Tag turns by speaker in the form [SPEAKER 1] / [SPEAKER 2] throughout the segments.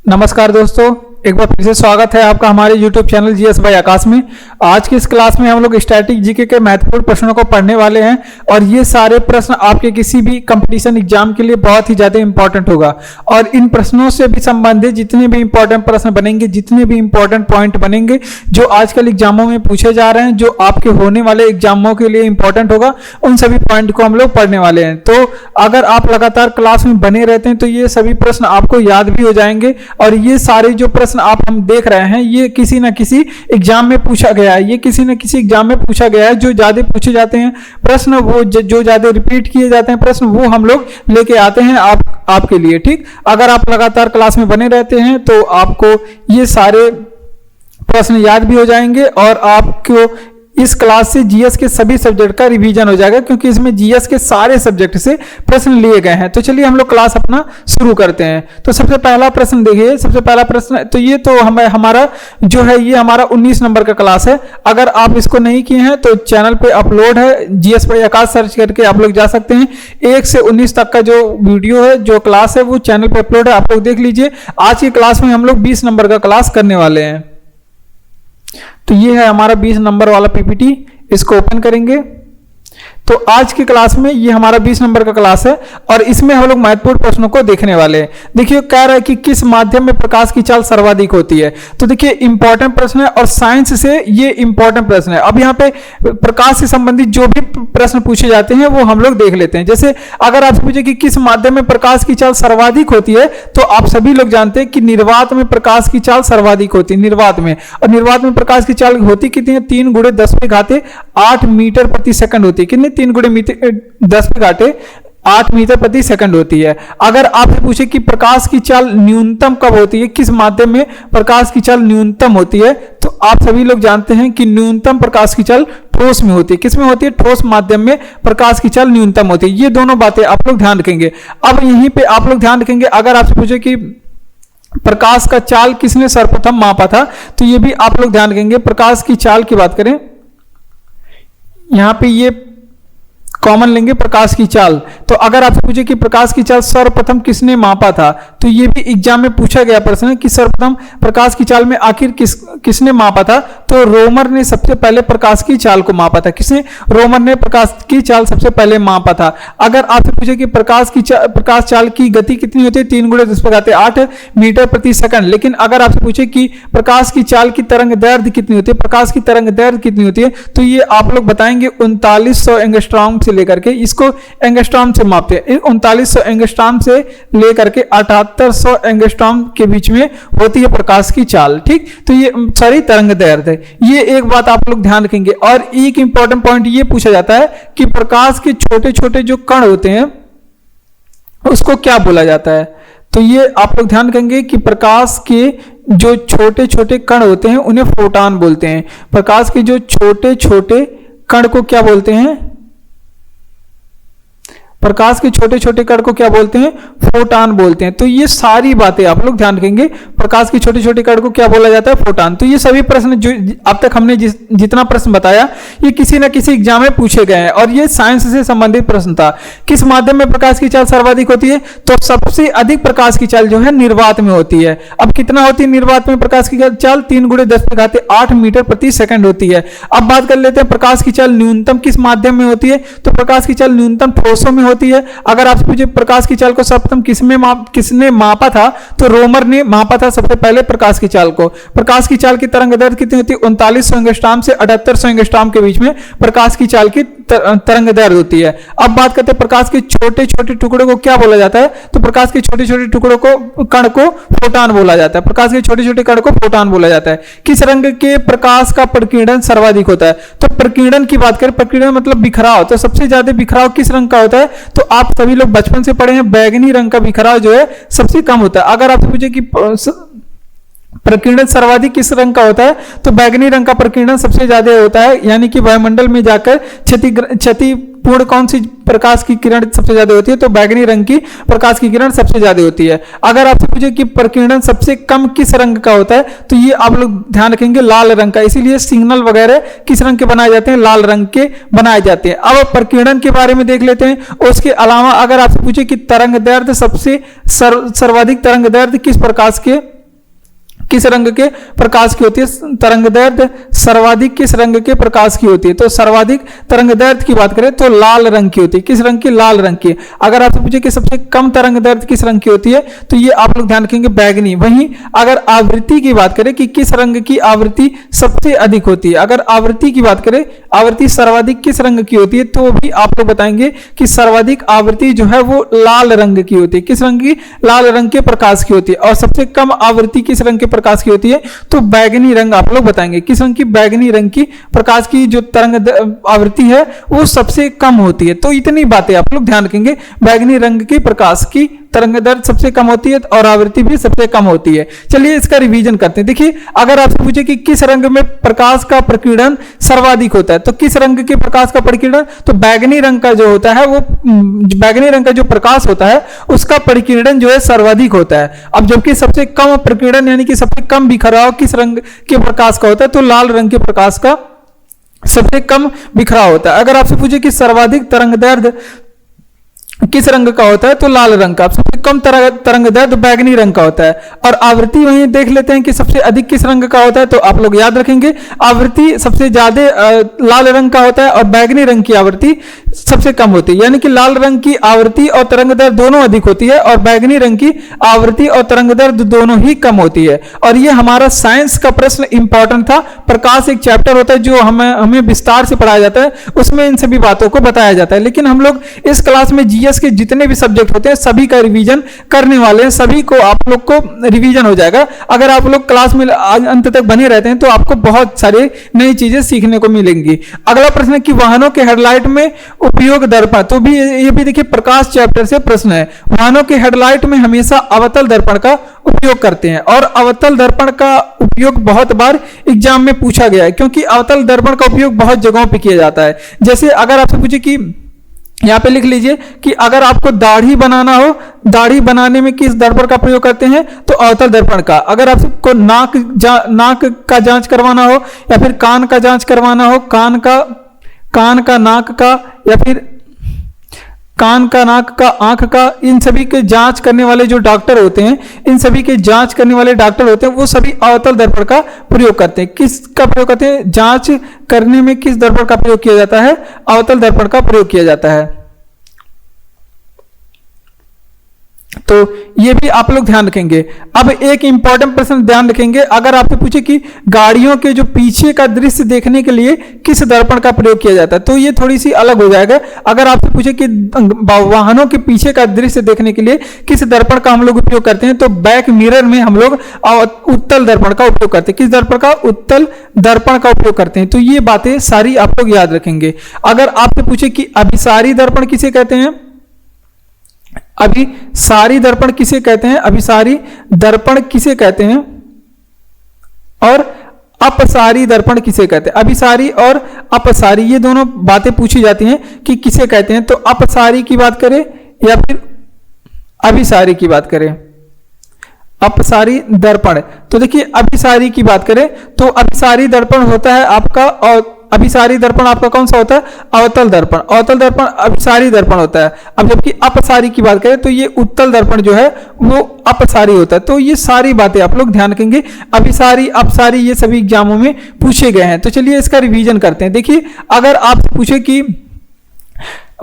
[SPEAKER 1] नमस्कार दोस्तों, एक बार फिर से स्वागत है आपका हमारे YouTube चैनल जीएस बाय आकाश में। आज की इस क्लास में हम लोग स्टैटिक जीके के महत्वपूर्ण प्रश्नों को पढ़ने वाले हैं और ये सारे प्रश्न आपके किसी भी कंपटीशन एग्जाम के लिए बहुत ही ज्यादा इंपॉर्टेंट होगा। और इन प्रश्नों से भी संबंधित जितने भी इंपॉर्टेंट प्रश्न बनेंगे, जितने भी इंपॉर्टेंट पॉइंट बनेंगे जो आजकल एग्जामों में पूछे जा रहे हैं, जो आपके होने वाले एग्जामों के लिए इंपॉर्टेंट होगा, उन सभी पॉइंट को हम लोग पढ़ने वाले हैं। तो अगर आप लगातार क्लास में बने रहते हैं तो ये सभी प्रश्न आपको याद भी हो जाएंगे और ये सारे जो प्रश्न आप हम देख रहे हैं ये किसी ना किसी एग्जाम में पूछा गया है, ये किसी ना किसी एग्जाम में पूछा गया है। जो ज्यादा पूछे जाते हैं प्रश्न, वो जो ज्यादा रिपीट किए जाते हैं प्रश्न, वो हम लोग लेके आते हैं आपके लिए। ठीक, अगर आप लगातार क्लास में बने रहते हैं तो आपको ये सारे प्रश्न याद भी हो जाएंगे और आपको इस क्लास से जीएस के सभी सब्जेक्ट का रिवीजन हो जाएगा, क्योंकि इसमें जीएस के सारे सब्जेक्ट से प्रश्न लिए गए हैं। तो चलिए हम लोग क्लास अपना शुरू करते हैं। तो सबसे पहला प्रश्न देखिए, सबसे पहला प्रश्न तो ये तो हमारा जो है ये हमारा 19 नंबर का क्लास है। अगर आप इसको नहीं किए हैं तो चैनल पे अपलोड है, जीएस बाय आकाश सर्च करके आप लोग जा सकते हैं। 1 से 19 तक का जो वीडियो है, जो क्लास है, वो चैनल पे अपलोड है, आप लोग देख लीजिए। आज की क्लास में हम लोग 20 नंबर का क्लास करने वाले हैं। तो ये है हमारा 20 नंबर वाला पीपीटी, इसको ओपन करेंगे। तो आज की क्लास में ये हमारा 20 नंबर का क्लास है और इसमें हम लोग महत्वपूर्ण प्रश्नों को देखने वाले हैं। देखिए कह रहा है कि किस माध्यम में प्रकाश की चाल सर्वाधिक होती है। तो देखिए इंपॉर्टेंट प्रश्न है और साइंस से ये इंपॉर्टेंट प्रश्न है। अब यहाँ पे प्रकाश से संबंधित जो भी प्रश्न पूछे जाते हैं वो हम लोग देख लेते हैं। जैसे अगर आपसे पूछे कि किस माध्यम में प्रकाश की चाल सर्वाधिक होती है, तो आप सभी लोग जानते हैं कि निर्वात में प्रकाश की चाल सर्वाधिक होती है, निर्वात में। और निर्वात में प्रकाश की चाल होती कितनी है? 3 × 10⁸ मीटर प्रति सेकंड होती है। कितनी? 3 × 10⁸ मीटर प्रति सेकंड होती है। अगर आपसे पूछे कि प्रकाश की चाल न्यूनतम कब होती है, किस माध्यम में प्रकाश की चाल न्यूनतम होती है, तो आप सभी लोग जानते हैं कि न्यूनतम प्रकाश की चाल ठोस में होती है। किस में होती है? ठोस माध्यम में प्रकाश की चाल न्यूनतम होती है। ये दोनों बातें आप लोग ध्यान रखेंगे। अब यहीं पे आप लोग ध्यान रखेंगे, अगर आपसे पूछे कि प्रकाश का चाल किसने सर्वप्रथम मापा था, तो ये भी आप लोग ध्यान रखेंगे। प्रकाश की चाल की बात करें, यहां पे ये कॉमन लेंगे, प्रकाश की चाल। तो अगर आपसे पूछे कि प्रकाश की चाल सर्वप्रथम किसने मापा था, तो ये भी एग्जाम में पूछा गया प्रश्न है कि सर्वप्रथम प्रकाश की चाल में आखिर किसने मापा था। तो रोमर ने सबसे पहले प्रकाश की चाल को मापा था। किसने? रोमर ने प्रकाश की चाल सबसे पहले मापा था। अगर आपसे पूछे कि प्रकाश चाल की गति कितनी होती है, 3 × 10⁸ मीटर प्रति सेकंड। लेकिन अगर आपसे पूछे कि प्रकाश की चाल की तरंग दैर्घ्य कितनी होती है, प्रकाश की तरंग दैर्घ्य कितनी होती है, तो ये आप लोग बताएंगे 3900 एंगस्ट्रॉम से लेकर के, इसको एंगस्ट्रॉम से मापते हैं। 3900 एंगस्ट्रॉम से लेकर के 7800 एंगस्ट्रॉम के बीच में होती है प्रकाश की चाल। ठीक, तो ये सारी तरंग दैर्घ्य, ये एक बात आप लोग ध्यान रखेंगे। और एक इंपॉर्टेंट पॉइंट ये पूछा जाता है कि प्रकाश के छोटे छोटे जो कण होते हैं उसको क्या बोला जाता है। तो ये आप लोग ध्यान रखेंगे कि प्रकाश के जो छोटे छोटे कण होते हैं उन्हें फोटॉन बोलते हैं। प्रकाश के जो छोटे छोटे कण को क्या बोलते हैं? प्रकाश के छोटे छोटे कण को क्या बोलते हैं? फोटॉन बोलते हैं। तो ये सारी बातें आप लोग ध्यान रखेंगे। प्रकाश के छोटे छोटे कण को क्या बोला जाता है? फोटॉन। तो ये सभी प्रश्न जो अब तक हमने जितना प्रश्न बताया, ये किसी ना किसी एग्जाम में पूछे गए हैं और ये साइंस से संबंधित प्रश्न था। किस माध्यम में प्रकाश की चाल सर्वाधिक होती है? तो सबसे अधिक प्रकाश की चाल जो है निर्वात में होती है। अब कितना होती है निर्वात में प्रकाश की चाल? 3 × 10⁸ मीटर प्रति सेकंड होती है। अब बात कर लेते हैं प्रकाश की चाल न्यूनतम किस माध्यम में होती है। तो प्रकाश की चाल न्यूनतम ठोसों में होती है। अगर आपसे पूछे प्रकाश की चाल को सर्वप्रथम किसने मापा था, तो रोमर ने मापा था सबसे पहले प्रकाश की चाल को। प्रकाश की चाल की तरंग दैर्घ्य कितनी होती है? 3900 एंगस्ट्रॉम से 7800 एंगस्ट्रॉम के बीच में प्रकाश की चाल की तरंग दैर्घ्य होती है। अब बात करते हैं प्रकाश के छोटे छोटे टुकड़ों को क्या बोला जाता है। तो प्रकाश के छोटे छोटे टुकड़ों को, कण को फोटॉन बोला जाता है। प्रकाश के छोटे छोटे कण को फोटॉन बोला जाता है। किस रंग के प्रकाश का प्रकीर्णन सर्वाधिक होता है? तो प्रकीर्णन की बात करें, प्रकीर्णन मतलब बिखराव, तो सबसे ज्यादा बिखराव किस रंग का होता है? तो आप सभी लोग बचपन से पढ़े हैं, बैगनी रंग का बिखराव जो है सबसे कम होता है। अगर आपसे पूछे कि प्रकीर्णन सर्वाधिक किस रंग का होता है, तो बैगनी रंग का प्रकीर्णन सबसे ज्यादा होता है। यानी कि वायुमंडल में जाकर क्षतिपूर्ण कौन सी प्रकाश की किरण सबसे ज्यादा होती है? तो बैगनी रंग की प्रकाश की किरण सबसे ज्यादा होती है। अगर आपसे पूछे कि प्रकीर्णन सबसे कम किस रंग का होता है, तो ये आप लोग ध्यान रखेंगे लाल रंग का। इसीलिए सिग्नल वगैरह किस रंग के बनाए जाते हैं? लाल रंग के बनाए जाते हैं। अब प्रकीर्णन के बारे में देख लेते हैं। उसके अलावा अगर आपसे पूछे कि तरंग दैर्घ्य सबसे सर्वाधिक तरंग दैर्घ्य किस प्रकाश के किस रंग के प्रकाश की होती है? तरंगदैर्ध्य सर्वाधिक किस रंग के प्रकाश की होती है? तो सर्वाधिक तरंगदैर्ध्य की बात करें तो लाल रंग की होती है। किस रंग की? लाल रंग की। अगर आपसे पूछे कि सबसे कम तरंगदैर्ध्य किस रंग की होती है, तो ये आप लोग ध्यान रखेंगे बैगनी। वहीं अगर आवृत्ति की बात करें कि किस रंग की आवृत्ति सबसे अधिक होती है, अगर आवृत्ति की बात करें, आवृत्ति सर्वाधिक किस रंग की होती है, तो भी आप लोग बताएंगे कि सर्वाधिक आवृत्ति जो है वो लाल रंग की होती है। किस रंग की? लाल रंग के प्रकाश की होती है। और सबसे कम आवृत्ति किस रंग के प्रकाश की होती है? तो बैगनी रंग आप लोग बताएंगे। किस रंग की? बैगनी रंग की प्रकाश की जो तरंग आवृत्ति है वो सबसे कम होती है। तो इतनी बातें आप लोग ध्यान रखेंगे, बैगनी रंग की प्रकाश की तरंगदैर्ध्य सबसे कम होती है और आवृत्ति भी सबसे कम होती है। चलिए इसका रिवीजन करते हैं। देखिए, अगर आपसे पूछे कि किस रंग में प्रकाश का प्रकीर्णन सर्वाधिक होता है, तो किस रंग के प्रकाश का प्रकीर्णन? तो बैगनी रंग का जो होता है वो बैगनी रंग का जो प्रकाश होता है उसका प्रकीर्णन जो है सर्वाधिक होता है। अब जबकि सबसे कम प्रकीर्णन यानी कि सबसे कम बिखराव किस रंग के प्रकाश का होता है? तो लाल रंग के प्रकाश का सबसे कम बिखराव होता है। अगर आपसे पूछे कि सर्वाधिक तरंगदैर्ध्य किस रंग का होता है, तो लाल रंग का। सबसे कम तरंगदैर्ध्य बैगनी रंग का होता है। और आवृत्ति वहीं देख लेते हैं कि सबसे अधिक किस रंग का होता है, तो आप लोग याद रखेंगे आवृत्ति सबसे ज्यादा लाल रंग का होता है और बैगनी रंग की आवृत्ति सबसे कम होती है। यानी कि लाल रंग की आवृत्ति और तरंगदैर्ध्य दोनों अधिक होती है और बैगनी रंग की आवृत्ति और तरंगदैर्ध्य दोनों ही कम होती है। और ये हमारा साइंस का प्रश्न इंपॉर्टेंट था। प्रकाश एक चैप्टर होता है जो हमें विस्तार से पढ़ाया जाता है, उसमें इन सभी बातों को बताया जाता है। लेकिन हम लोग इस क्लास में जीएस के जितने भी सब्जेक्ट होते हैं सभी का रिवीजन करने वाले हैं। सभी को आप लोग को रिवीजन हो जाएगा। अगर आप लोग क्लास में अंत तक बने रहते हैं तो आपको बहुत सारे नई चीजें सीखने को मिलेंगी। अगला प्रश्न है कि वाहनों के हेडलाइट में उपयोग दर्पण, तो भी ये भी देखिए प्रकाश चैप्टर से प्रश्न है। वाहनों के हेडलाइट में हमेशा अवतल दर्पण का उपयोग करते हैं और अवतल दर्पण का उपयोग बहुत बार एग्जाम में पूछा गया है, क्योंकि अवतल दर्पण का उपयोग बहुत जगहों पर किया जाता है। जैसे अगर आपसे पूछे कि यहां पे लिख लीजिए कि अगर आपको दाढ़ी बनाना हो, दाढ़ी बनाने में किस दर्पण का प्रयोग करते हैं, तो अवतल दर्पण का। अगर आपको नाक का जांच करवाना हो या फिर कान का जांच करवाना हो, कान का नाक का या फिर कान का नाक का आंख का, इन सभी के जांच करने वाले जो डॉक्टर होते हैं, इन सभी के जांच करने वाले डॉक्टर होते हैं वो सभी अवतल दर्पण का प्रयोग करते हैं। किसका प्रयोग करते हैं? जांच करने में किस दर्पण का प्रयोग किया जाता है? अवतल दर्पण का प्रयोग किया जाता है। तो ये भी आप लोग ध्यान रखेंगे। अब एक इंपॉर्टेंट प्रश्न ध्यान रखेंगे, अगर आपसे पूछे कि गाड़ियों के जो पीछे का दृश्य देखने के लिए किस दर्पण का प्रयोग किया जाता है, तो ये थोड़ी सी अलग हो जाएगा। अगर आपसे पूछे कि वाहनों के पीछे का दृश्य देखने के लिए किस दर्पण का हम लोग उपयोग करते हैं, तो बैक मिरर में हम लोग उत्तल दर्पण का उपयोग करते हैं। किस दर्पण का? उत्तल दर्पण का उपयोग करते हैं। तो ये बातें सारी आप लोग याद रखेंगे। अगर आपसे पूछे कि अभिसारी दर्पण किसे कहते हैं, अभिसारी दर्पण किसे कहते हैं, अभिसारी दर्पण किसे कहते हैं, और अपसारी दर्पण किसे कहते हैं? अभिसारी और अपसारी ये दोनों बातें पूछी जाती हैं कि किसे कहते हैं। तो अपसारी की बात करें या फिर अभिसारी की बात करें? अपसारी दर्पण। तो देखिए अभिसारी की बात करें तो अभिसारी दर्पण होता है आपका, और अभिसारी दर्पण आपका कौन सा होता है? अवतल दर्पण। अवतल दर्पण अभिसारी दर्पण होता है। अब जबकि अपसारी की बात करें तो ये उत्तल दर्पण जो है वो अपसारी होता है। तो ये सारी बातें आप लोग ध्यान रखेंगे। अभिसारी अपसारी ये सभी एग्जामों में पूछे गए हैं। तो चलिए इसका रिवीजन करते हैं। देखिए अगर आप पूछे कि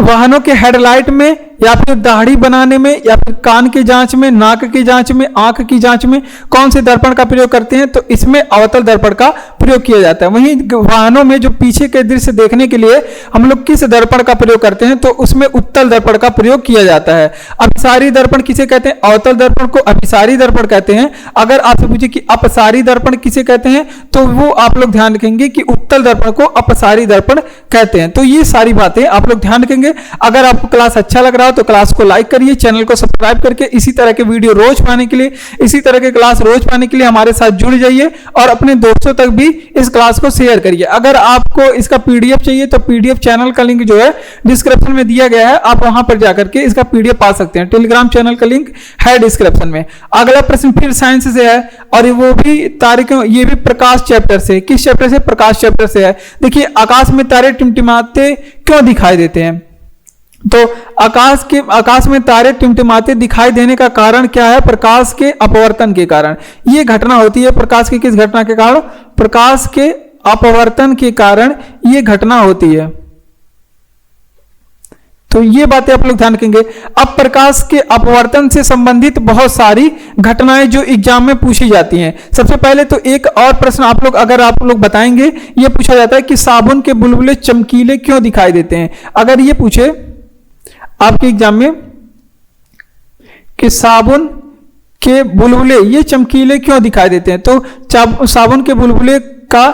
[SPEAKER 1] वाहनों के हेडलाइट में या फिर दाढ़ी बनाने में या फिर कान की जांच में, नाक की जांच में, आंख की जांच में कौन से दर्पण का प्रयोग करते हैं, तो इसमें अवतल दर्पण का प्रयोग किया जाता है। वहीं वाहनों में जो पीछे के दृश्य देखने के लिए हम लोग किस दर्पण का प्रयोग करते हैं, तो उसमें उत्तल दर्पण का प्रयोग किया जाता है। अभिसारी दर्पण किसे कहते हैं? अवतल दर्पण को अभिसारी दर्पण कहते हैं। अगर आपसे पूछे कि अपसारी दर्पण किसे कहते हैं, तो वो आप लोग ध्यान रखेंगे कि उत्तल दर्पण को अपसारी दर्पण कहते हैं। तो ये सारी बातें आप लोग ध्यान रखेंगे। अगर आपको क्लास अच्छा लग रहा हो तो क्लास को लाइक करिए, चैनल को सब्सक्राइब करके इसी तरह के वीडियो रोज पाने के लिए, इसी तरह के क्लास रोज पाने के लिए हमारे साथ जुड़ जाइए और अपने दोस्तों तक भी इस क्लास को शेयर करिए। अगर आपको इसका पीडीएफ चाहिए तो पीडीएफ चैनल का लिंक जो है डिस्क्रिप्शन में दिया गया है, आप वहां पर जाकर के इसका पीडीएफ पा सकते हैं। टेलीग्राम चैनल का लिंक है डिस्क्रिप्शन में। अगला प्रश्न फिर साइंस से है और वो भी तारे, ये भी प्रकाश चैप्टर से। किस चैप्टर से? प्रकाश चैप्टर से है। देखिए आकाश में तारे टिमटिमाते क्यों दिखाई देते हैं? तो आकाश में तारे टिमटिमाते दिखाई देने का कारण क्या है? प्रकाश के अपवर्तन के कारण ये घटना होती है। प्रकाश की किस घटना के कारण? प्रकाश के अपवर्तन के कारण ये घटना होती है। तो ये बातें आप लोग ध्यान रखेंगे। अब प्रकाश के अपवर्तन से संबंधित बहुत सारी घटनाएं जो एग्जाम में पूछी जाती हैं। सबसे पहले तो एक और प्रश्न आप लोग बताएंगे, ये पूछा जाता है कि साबुन के बुलबुले चमकीले क्यों दिखाई देते हैं। अगर ये पूछे आपके एग्जाम में कि साबुन के बुलबुले ये चमकीले क्यों दिखाई देते हैं, तो साबुन के बुलबुले का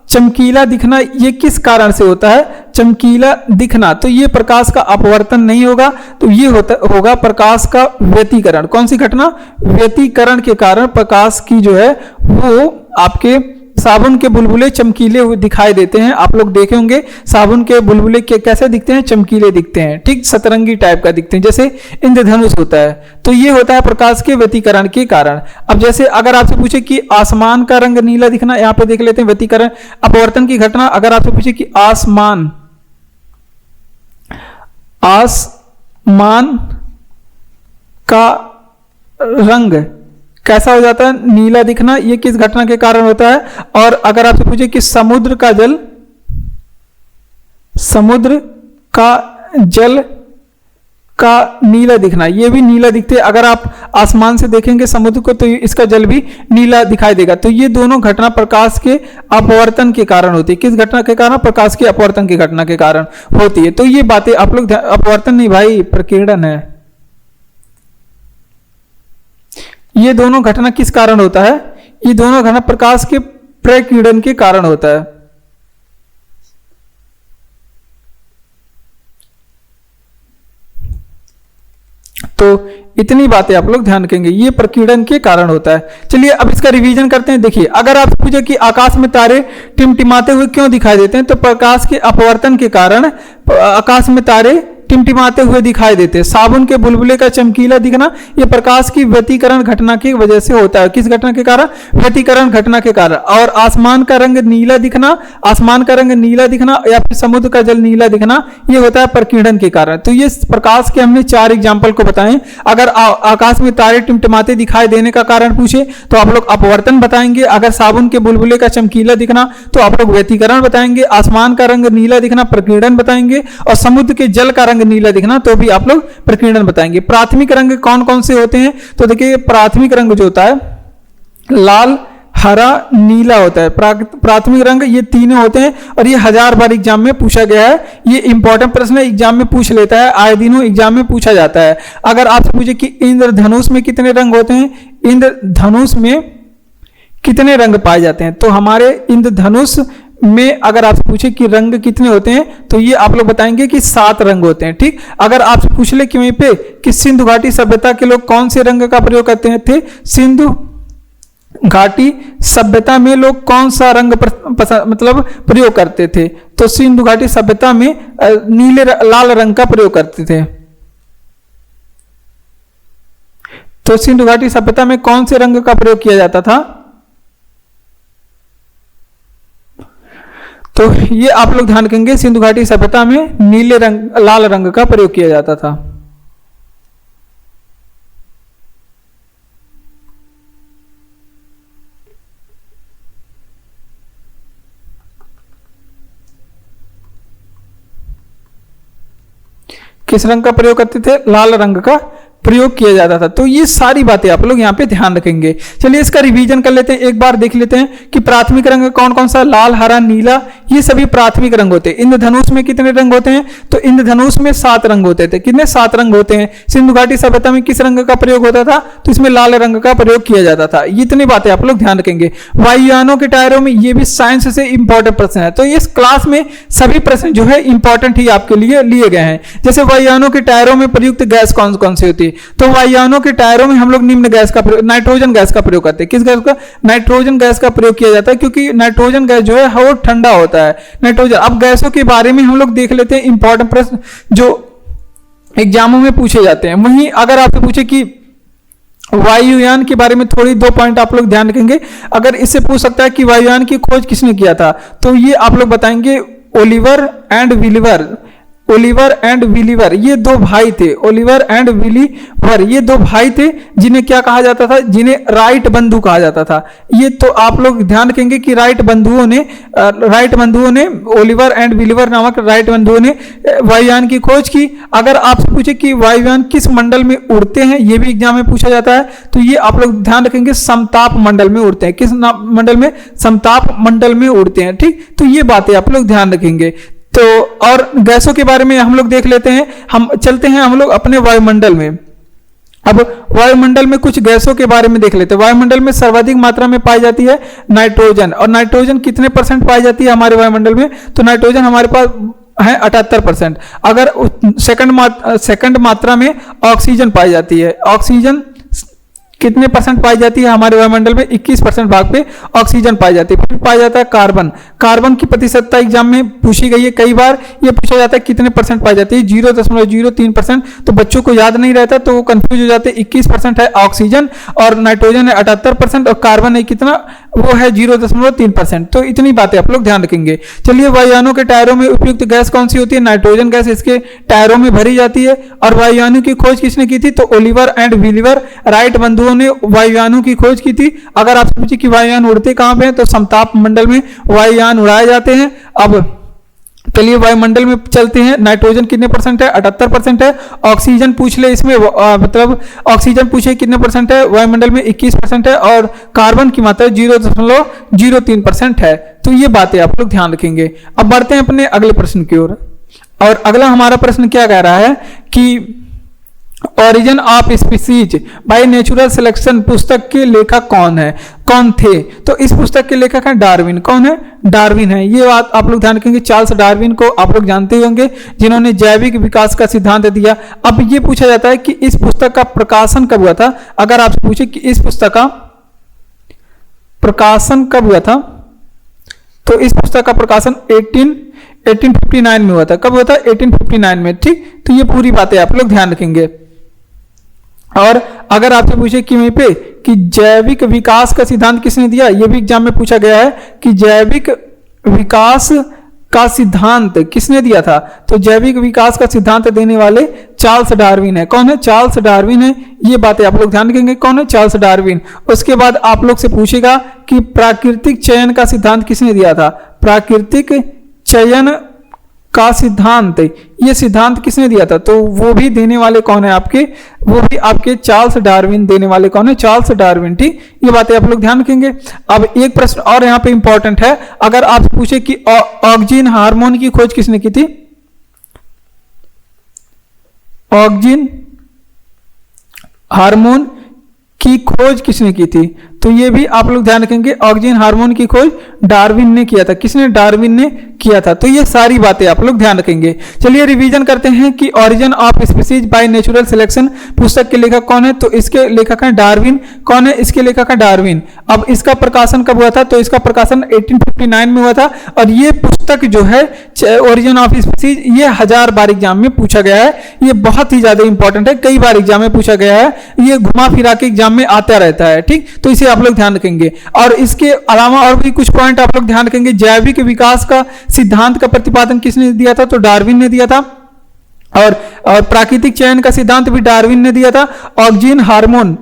[SPEAKER 1] चमकीला दिखना ये किस कारण से होता है? चमकीला दिखना, तो ये प्रकाश का अपवर्तन नहीं होगा, तो ये होगा प्रकाश का व्यतिकरण। कौन सी घटना? व्यतिकरण के कारण प्रकाश की जो है वो आपके साबुन के बुलबुले चमकीले हुए दिखाई देते हैं। आप लोग देखे होंगे साबुन के बुलबुले कैसे दिखते हैं? चमकीले दिखते हैं, ठीक सतरंगी टाइप का दिखते हैं, जैसे इंद्रधनुष होता है। तो ये होता है प्रकाश के व्यतिकरण के कारण। अब जैसे अगर आपसे पूछे कि आसमान का रंग नीला दिखना, यहाँ पे देख लेते हैं व्यतिकरण अपवर्तन की घटना। अगर आपसे पूछे कि आसमान का रंग कैसा हो जाता है? नीला दिखना, ये किस घटना के कारण होता है? और अगर आपसे पूछे कि समुद्र का जल का नीला दिखना, ये भी नीला दिखते हैं। अगर आप आसमान से देखेंगे समुद्र को तो इसका जल भी नीला दिखाई देगा। तो ये दोनों घटना प्रकाश के अपवर्तन के कारण होती है। किस घटना के कारण? प्रकाश के अपवर्तन की घटना के कारण होती है। तो ये बातें आप लोग, अपवर्तन नहीं भाई, प्रकीर्णन है। ये दोनों घटना किस कारण होता है? ये दोनों घटना प्रकाश के प्रकीर्णन के कारण होता है। तो इतनी बातें आप लोग ध्यान रखेंगे, ये प्रकीर्णन के कारण होता है। चलिए अब इसका रिवीजन करते हैं। देखिए अगर आप पूछे कि आकाश में तारे टिमटिमाते हुए क्यों दिखाई देते हैं, तो प्रकाश के अपवर्तन के कारण आकाश में तारे टिमटिमाते हुए दिखाई देते हैं। साबुन के बुलबुले का चमकीला दिखना ये प्रकाश की व्यतिकरण घटना की वजह से होता है। किस घटना के कारण? व्यतिकरण घटना के कारण। और आसमान का रंग नीला दिखना, या फिर समुद्र का जल नीला दिखना, ये होता है प्रकीर्णन के कारण। तो ये प्रकाश के हमने 4 एग्जाम्पल को बताएं। अगर आकाश में तारे टिमटिमाते दिखाई देने का कारण पूछे तो आप लोग अपवर्तन बताएंगे। अगर साबुन के बुलबुले का चमकीला दिखना तो आप लोग व्यतिकरण बताएंगे। आसमान का रंग नीला दिखना प्रकीर्णन बताएंगे। और समुद्र के जल का रंग नीला दिखना तो भी आप लोग प्रकीर्णन बताएंगे। प्राथमिक रंग कौन कौन से होते हैं? तो देखिए प्राथमिक रंग जो होता है लाल, हरा, नीला होता है। प्राथमिक रंग ये तीनों होते हैं और ये 1000 बार एग्जाम में पूछा गया है। ये इंपॉर्टेंट प्रश्न है, एग्जाम में पूछ लेता है, आए दिनों एग्जाम में पूछा जाता है। अगर आपसे पूछे कि इंद्रधनुष में कितने रंग होते हैं, इंद्रधनुष में कितने रंग पाए जाते हैं, तो हमारे इंद्रधनुष में अगर आपसे पूछे कि रंग कितने होते हैं तो ये आप लोग बताएंगे कि 7 रंग होते हैं। ठीक, अगर आपसे पूछ ले कि वहीं पे कि सिंधु घाटी सभ्यता के लोग कौन से रंग का प्रयोग करते थे, सिंधु घाटी सभ्यता में लोग कौन सा रंग मतलब प्रयोग करते थे, तो सिंधु घाटी सभ्यता में लाल रंग का प्रयोग करते थे। तो सिंधु घाटी सभ्यता में कौन से रंग का प्रयोग किया जाता था, तो ये आप लोग ध्यान रखेंगे, सिंधु घाटी सभ्यता में लाल रंग का प्रयोग किया जाता था। किस रंग का प्रयोग करते थे, लाल रंग का प्रयोग किया जाता था। तो ये सारी बातें आप लोग यहाँ पे ध्यान रखेंगे। चलिए इसका रिवीजन कर लेते हैं, एक बार देख लेते हैं कि प्राथमिक रंग कौन कौन सा, लाल, हरा, नीला, ये सभी प्राथमिक रंग होते हैं। इंद्रधनुष में कितने रंग होते हैं, तो इंद्रधनुष में 7 रंग होते थे। कितने, 7 रंग होते हैं। सिंधु घाटी सभ्यता में किस रंग का प्रयोग होता था, तो इसमें लाल रंग का प्रयोग किया जाता था। इतनी बातें आप लोग ध्यान रखेंगे। वायुयानों के टायरों में, ये भी साइंस से इंपॉर्टेंट प्रश्न है। तो इस क्लास में सभी प्रश्न जो है इंपॉर्टेंट ही आपके लिए लिए गए हैं। जैसे वायुयानों के टायरों में प्रयुक्त गैस कौन कौन सी होती है, तो वायुयानों के टायरों में हम लोग निम्न गैस का प्रयोग, नाइट्रोजन गैस का प्रयोग करते हैं। किस गैस का, नाइट्रोजन गैस का प्रयोग किया जाता है, क्योंकि नाइट्रोजन गैस जो है वो ठंडा होता है। नाइट्रोजन, अब गैसों के बारे में हम लोग देख लेते हैं, इंपॉर्टेंट प्रश्न जो एग्जामों में पूछे जाते हैं। वहीं अगर आपसे पूछे कि वायुयान के बारे में थोड़ी 2 पॉइंट आप लोग ध्यान रखेंगे। अगर इससे पूछ सकता है कि वायुयान की खोज किसने किया था, तो ये आप लोग बताएंगे ओलिवर एंड विलिवर। ओलिवर एंड विलीवर, ये दो भाई थे। ओलिवर एंड विलीवर ये दो भाई थे जिन्हें क्या कहा जाता था, जिन्हें राइट बंधु कहा जाता था। ये तो आप लोग ध्यान रखेंगे कि राइट बंधुओं ने ओलिवर एंड विलीवर नामक राइट बंधुओं ने वायुयान की खोज की। अगर आपसे पूछे कि वायुयान किस मंडल में उड़ते हैं, ये भी एग्जाम में पूछा जाता है, तो ये आप लोग ध्यान रखेंगे समताप मंडल में उड़ते हैं। किस मंडल में? समताप मंडल में उड़ते हैं। ठीक, तो ये बातें आप लोग ध्यान रखेंगे। तो और गैसों के बारे में हम लोग देख लेते हैं। हम चलते हैं हम लोग अपने वायुमंडल में। अब वायुमंडल में कुछ गैसों के बारे में देख लेते हैं। वायुमंडल में सर्वाधिक मात्रा में पाई जाती है नाइट्रोजन। और नाइट्रोजन कितने % पाई जाती है हमारे वायुमंडल में? तो नाइट्रोजन हमारे पास है 78%। अगर सेकंड मात्रा में ऑक्सीजन पाई जाती है। ऑक्सीजन कितने % पाई जाती है हमारे वायुमंडल में? 21% भाग पे ऑक्सीजन पाई जाती है। फिर पाया जाता है कार्बन। कार्बन की प्रतिशतता एग्जाम में पूछी गई है कई बार। ये पूछा जाता है कितने % पाई जाती है? 0.03%। तो बच्चों को याद नहीं रहता तो वो कंफ्यूज हो जाते हैं। 21% है ऑक्सीजन और नाइट्रोजन है 78% और कार्बन है कितना? वो है 0.3%। तो इतनी बातें आप लोग ध्यान रखेंगे। चलिए, वायुयानों के टायरों में उपयुक्त गैस कौन सी होती है? नाइट्रोजन गैस इसके टायरों में भरी जाती है। और वायुयानों की खोज किसने की थी? तो ओलिवर एंड विलीवर राइट बंधुओं ने वायुयानों की खोज की थी। अगर आपसे पूछे कि वायुयान उड़ते कहां पे हैं, तो समताप मंडल में वायुयान उड़ाए जाते हैं। अब चलिए वायुमंडल में चलते हैं। नाइट्रोजन कितने % है? 78% है। ऑक्सीजन पूछ ले इसमें मतलब ऑक्सीजन पूछे कितने % है? वायुमंडल में 21% है। और कार्बन की मात्रा 0.03% है। तो ये बातें आप लोग ध्यान रखेंगे। अब बढ़ते हैं अपने अगले प्रश्न की ओर। और अगला हमारा प्रश्न क्या कह रहा है कि origin of species by natural selection पुस्तक के लेखक कौन थे? तो इस पुस्तक के लेखक हैं डार्विन। कौन है? डार्विन है। ये बात आप लोग ध्यान रखेंगे। चार्ल्स डार्विन को आप लोग जानते होंगे, जिन्होंने जैविक विकास का सिद्धांत दिया। अब ये पूछा जाता है कि इस पुस्तक का प्रकाशन कब हुआ था। अगर आपसे पूछे कि इस पुस्तक का प्रकाशन कब हुआ था, तो इस पुस्तक का प्रकाशन 1859 में हुआ था। कब हुआ था? 1859 में। ठीक, तो ये पूरी बातें आप लोग ध्यान रखेंगे। और अगर आपसे पूछे कि वहीं पे कि जैविक विकास का सिद्धांत किसने दिया, ये भी एग्जाम में पूछा गया है कि जैविक विकास का सिद्धांत किसने दिया था। तो जैविक विकास का सिद्धांत देने वाले चार्ल्स डार्विन है। कौन है? चार्ल्स डार्विन है। ये बातें आप लोग ध्यान रखेंगे। कौन है? Charles Darwin. उसके बाद आप लोग से पूछेगा कि प्राकृतिक चयन का सिद्धांत किसने दिया था। प्राकृतिक चयन का सिद्धांत, ये सिद्धांत किसने दिया था? तो वो भी देने वाले कौन है आपके? वो भी आपके चार्ल्स डार्विन देने वाले कौन है? Charles Darwin. ठीक, ये बातें आप लोग ध्यान रखेंगे। अब एक प्रश्न और यहाँ पे इंपॉर्टेंट है। अगर आप पूछे कि ऑक्सीजन हार्मोन की खोज किसने की थी? ऑक्सीजन हार्मोन की खोज किसने की थी? तो ये भी आप लोग ध्यान रखेंगे। ऑक्सीजन हार्मोन की खोज डार्विन ने किया था। किसने? डार्विन ने किया था। तो ये सारी बातें आप लोग ध्यान रखेंगे। चलिए रिवीजन करते हैं कि origin of species by natural selection पुस्तक के लेखक कौन है? तो इसके लेखक हैं डार्विन। कौन है इसके लेखक? है डार्विन। अब इसका प्रकाशन कब हुआ था? तो इसका प्रकाशन 1859 में हुआ था। और ये पुस्तक जो है ओरिजिन ऑफ स्पीसीज, ये 1000 बार एग्जाम में पूछा गया है। ये बहुत ही ज्यादा इंपॉर्टेंट है, कई बार एग्जाम में पूछा गया है। ये घुमा फिरा के एग्जाम में आता रहता है। ठीक, तो इसे आप लोग ध्यान रखेंगे। और इसके अलावा और भी कुछ पॉइंट आप लोग ध्यान रखेंगे। जैविक विकास का सिद्धांत का प्रतिपादन किसने दिया था? तो डार्विन ने दिया था। और प्राकृतिक चयन का सिद्धांत भी डार्विन ने दिया था। ऑक्सीजन हार्मोन,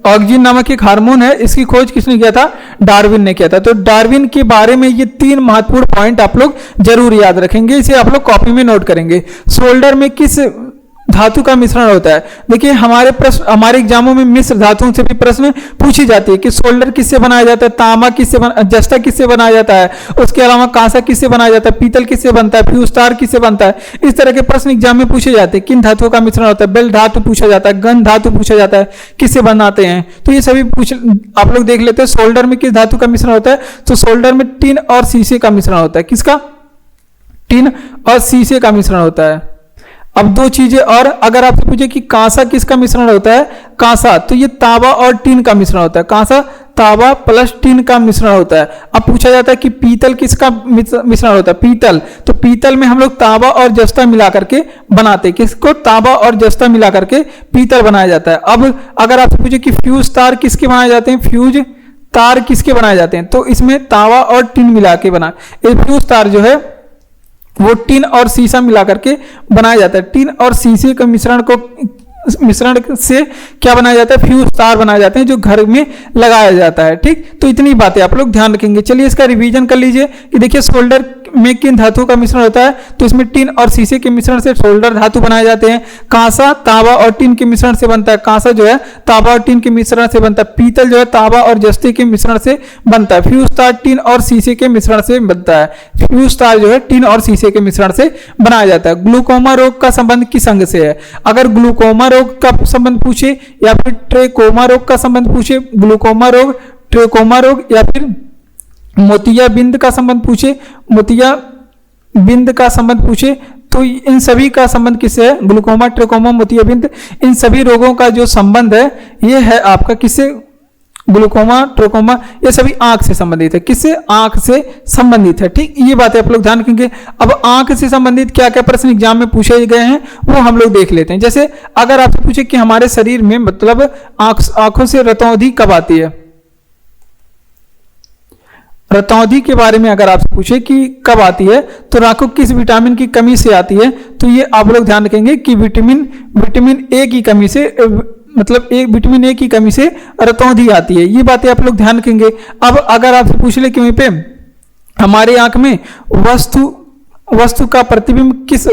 [SPEAKER 1] ऑक्सीजन नामक एक हार्मोन है, इसकी खोज किसने किया था? डार्विन ने किया था। तो डार्विन के बारे में ये 3 महत्वपूर्ण पॉइंट आप लोग जरूर याद रखेंगे। इसे आप लोग कॉपी में नोट करेंगे। शोल्डर में किस धातु का मिश्रण होता है? देखिए हमारे एग्जामों में मिश्र धातुओं से भी प्रश्न पूछी जाती है कि सोल्डर किससे बनाया जाता है, तांबा जस्ता किससे बनाया जाता है, उसके अलावा कांसा किससे बनाया जाता है, पीतल किससे बनता है, फ्यूज तार किससे बनता है। इस तरह के प्रश्न एग्जाम में पूछे जाते हैं। किन धातुओं का मिश्रण होता है? बेल धातु पूछा जाता है, गन धातु पूछा जाता है, किससे बनाते हैं। तो ये सभी आप लोग देख लेते हैं। सोल्डर में किस धातु का मिश्रण होता है? तो सोल्डर में टिन और शीशे का मिश्रण होता है। किसका? टिन और शीशे का मिश्रण होता है। अब 2 चीजें और, अगर आपसे पूछे कि कांसा किसका मिश्रण होता है? कांसा, तो ये तांबा और टिन का मिश्रण होता है। कांसा तांबा प्लस टिन का मिश्रण होता है। अब पूछा जाता है कि पीतल किसका मिश्रण होता है? पीतल, तो पीतल में हम लोग तांबा और जस्ता मिला करके बनाते हैं। किसको? तांबा और जस्ता मिला करके पीतल बनाया जाता है। अब अगर आपसे पूछे कि फ्यूज तार किसके बनाए जाते हैं? फ्यूज तार किसके बनाए जाते हैं? तो इसमें तांबा और टिन मिला के बना, फ्यूज तार जो है वो टिन और शीशा मिला करके बनाया जाता है। टिन और शीशे के मिश्रण से क्या बनाया जाता है, फ्यूज तार बनाए जाते हैं जो घर में लगाया जाता है। ठीक, तो इतनी बातें आप लोग ध्यान रखेंगे। चलिए इसका रिवीजन कर लीजिए कि देखिए सोल्डर में किन धातुओं का मिश्रण होता है, तो इसमें टिन और शीशे के मिश्रण से सोल्डर धातु बनाए जाते हैं। कांसा तांबा और टिन के मिश्रण से बनता है, कांसा जो है तांबा और टिन के मिश्रण से बनता है। पीतल जो है तांबा और जस्ते के मिश्रण से बनता है। फ्यूज तार टिन और शीशे के मिश्रण से बनता है। फ्यूज तार जो है टिन और शीशे के मिश्रण से बनाया जाता है। ग्लूकोमा रोग का संबंध किस अंग से है? अगर ग्लूकोमा रोग का संबंध पूछे या फिर ट्रेकोमा रोग का संबंध पूछे, ग्लूकोमा रोग, ट्रेकोमा रोग या फिर मोतियाबिंद का संबंध पूछे, मोतियाबिंद का संबंध पूछे, तो इन सभी का संबंध किससे है? ग्लूकोमा, ट्रेकोमा, मोतियाबिंद, इन सभी रोगों का जो संबंध है ये है आपका किससे? ग्लूकोमा, ट्रेकोमा, ये सभी आंख से संबंधित है। किससे? आंख से संबंधित है। ठीक, ये बातें आप लोग ध्यान रखेंगे। अब आंख से संबंधित क्या क्या प्रश्न एग्जाम में पूछे गए हैं वो हम लोग देख लेते हैं। जैसे अगर आपसे पूछे कि हमारे शरीर में मतलब आंखों से रतौंधी कब आती है, रतौंधी के बारे में अगर आपसे पूछे कि कब आती है, तो आंखों किस विटामिन की कमी से आती है, तो ये आप लोग ध्यान रखेंगे कि विटामिन ए की कमी से, मतलब विटामिन ए की कमी से रतौंधी आती है। ये बातें आप लोग ध्यान रखेंगे। अब अगर आपसे पूछ ले कि वहीं पे हमारे आंख में वस्तु का प्रतिबिंब किस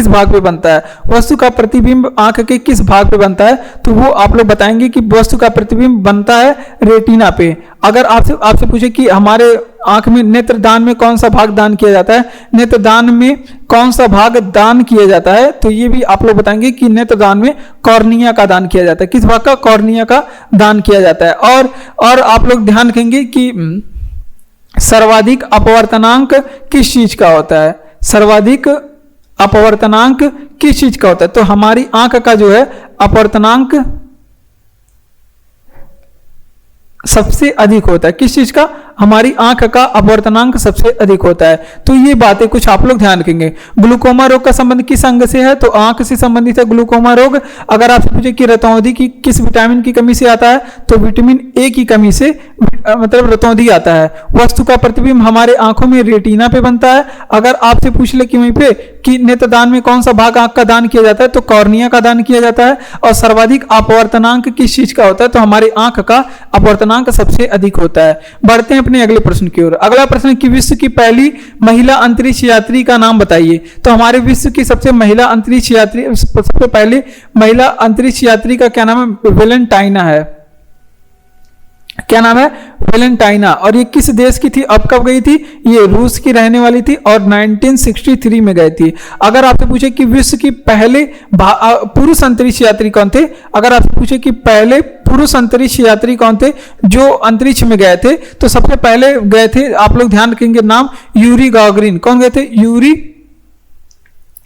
[SPEAKER 1] भाग पे बनता है, वस्तु का प्रतिबिंब आंख के किस भाग पे बनता है, तो वो आप लोग बताएंगे कि वस्तु का प्रतिबिंब बनता है रेटिना पे। अगर आपसे पूछे कि हमारे आंख में नेत्रदान में कौन सा भाग दान किया जाता है, नेत्रदान में कौन सा भाग दान किया जाता है, तो ये भी आप लोग बताएंगे कि नेत्रदान में कॉर्निया का दान किया जाता है। किस भाग का? कॉर्निया का दान किया जाता है। और आप लोग ध्यान रखेंगे कि सर्वाधिक अपवर्तनांक किस चीज का होता है, सर्वाधिक अपवर्तनांक किस चीज का होता है, तो हमारी आंख का जो है अपवर्तनांक सबसे अधिक होता है। किस चीज का? हमारी आंख का अपवर्तनांक सबसे अधिक होता है। तो ये बातें कुछ आप लोग ध्यान रखेंगे। ग्लूकोमा रोग का संबंध किस अंग से है, तो आंख से संबंधित है ग्लूकोमा रोग। अगर आपसे पूछे कि रतौंधी की किस विटामिन की कमी से आता है, तो विटामिन ए की कमी से मतलब रतौंधी आता है। वस्तु का प्रतिबिंब हमारे आंखों में रेटिना पे बनता है। अगर आपसे पूछ ले कि वहीं पे कि नेत्रदान में कौन सा भाग आंख का दान किया जाता है, तो कॉर्निया का दान किया जाता है। और सर्वाधिक अपवर्तनांक किस चीज का होता है, तो हमारी आंख का अपवर्तनांक सबसे अधिक होता है। बढ़ते हैं अपने अगले प्रश्न की ओर। अगला प्रश्न कि विश्व की पहली महिला अंतरिक्ष यात्री का नाम बताइए। तो हमारे विश्व की सबसे पहले महिला अंतरिक्ष यात्री का क्या नाम है? वेलेंटाइना है। क्या नाम है? वेलेंटाइना। और ये किस देश की थी, अब कब गई थी? ये रूस की रहने वाली थी और 1963 में गई थी। अगर आपसे पूछे कि विश्व की पहले पुरुष अंतरिक्ष यात्री कौन थे, अगर आपसे पूछे कि पहले पुरुष अंतरिक्ष यात्री कौन थे जो अंतरिक्ष में गए थे, तो सबसे पहले गए थे, आप लोग ध्यान रखेंगे नाम, यूरी गागरिन। कौन गए थे? यूरी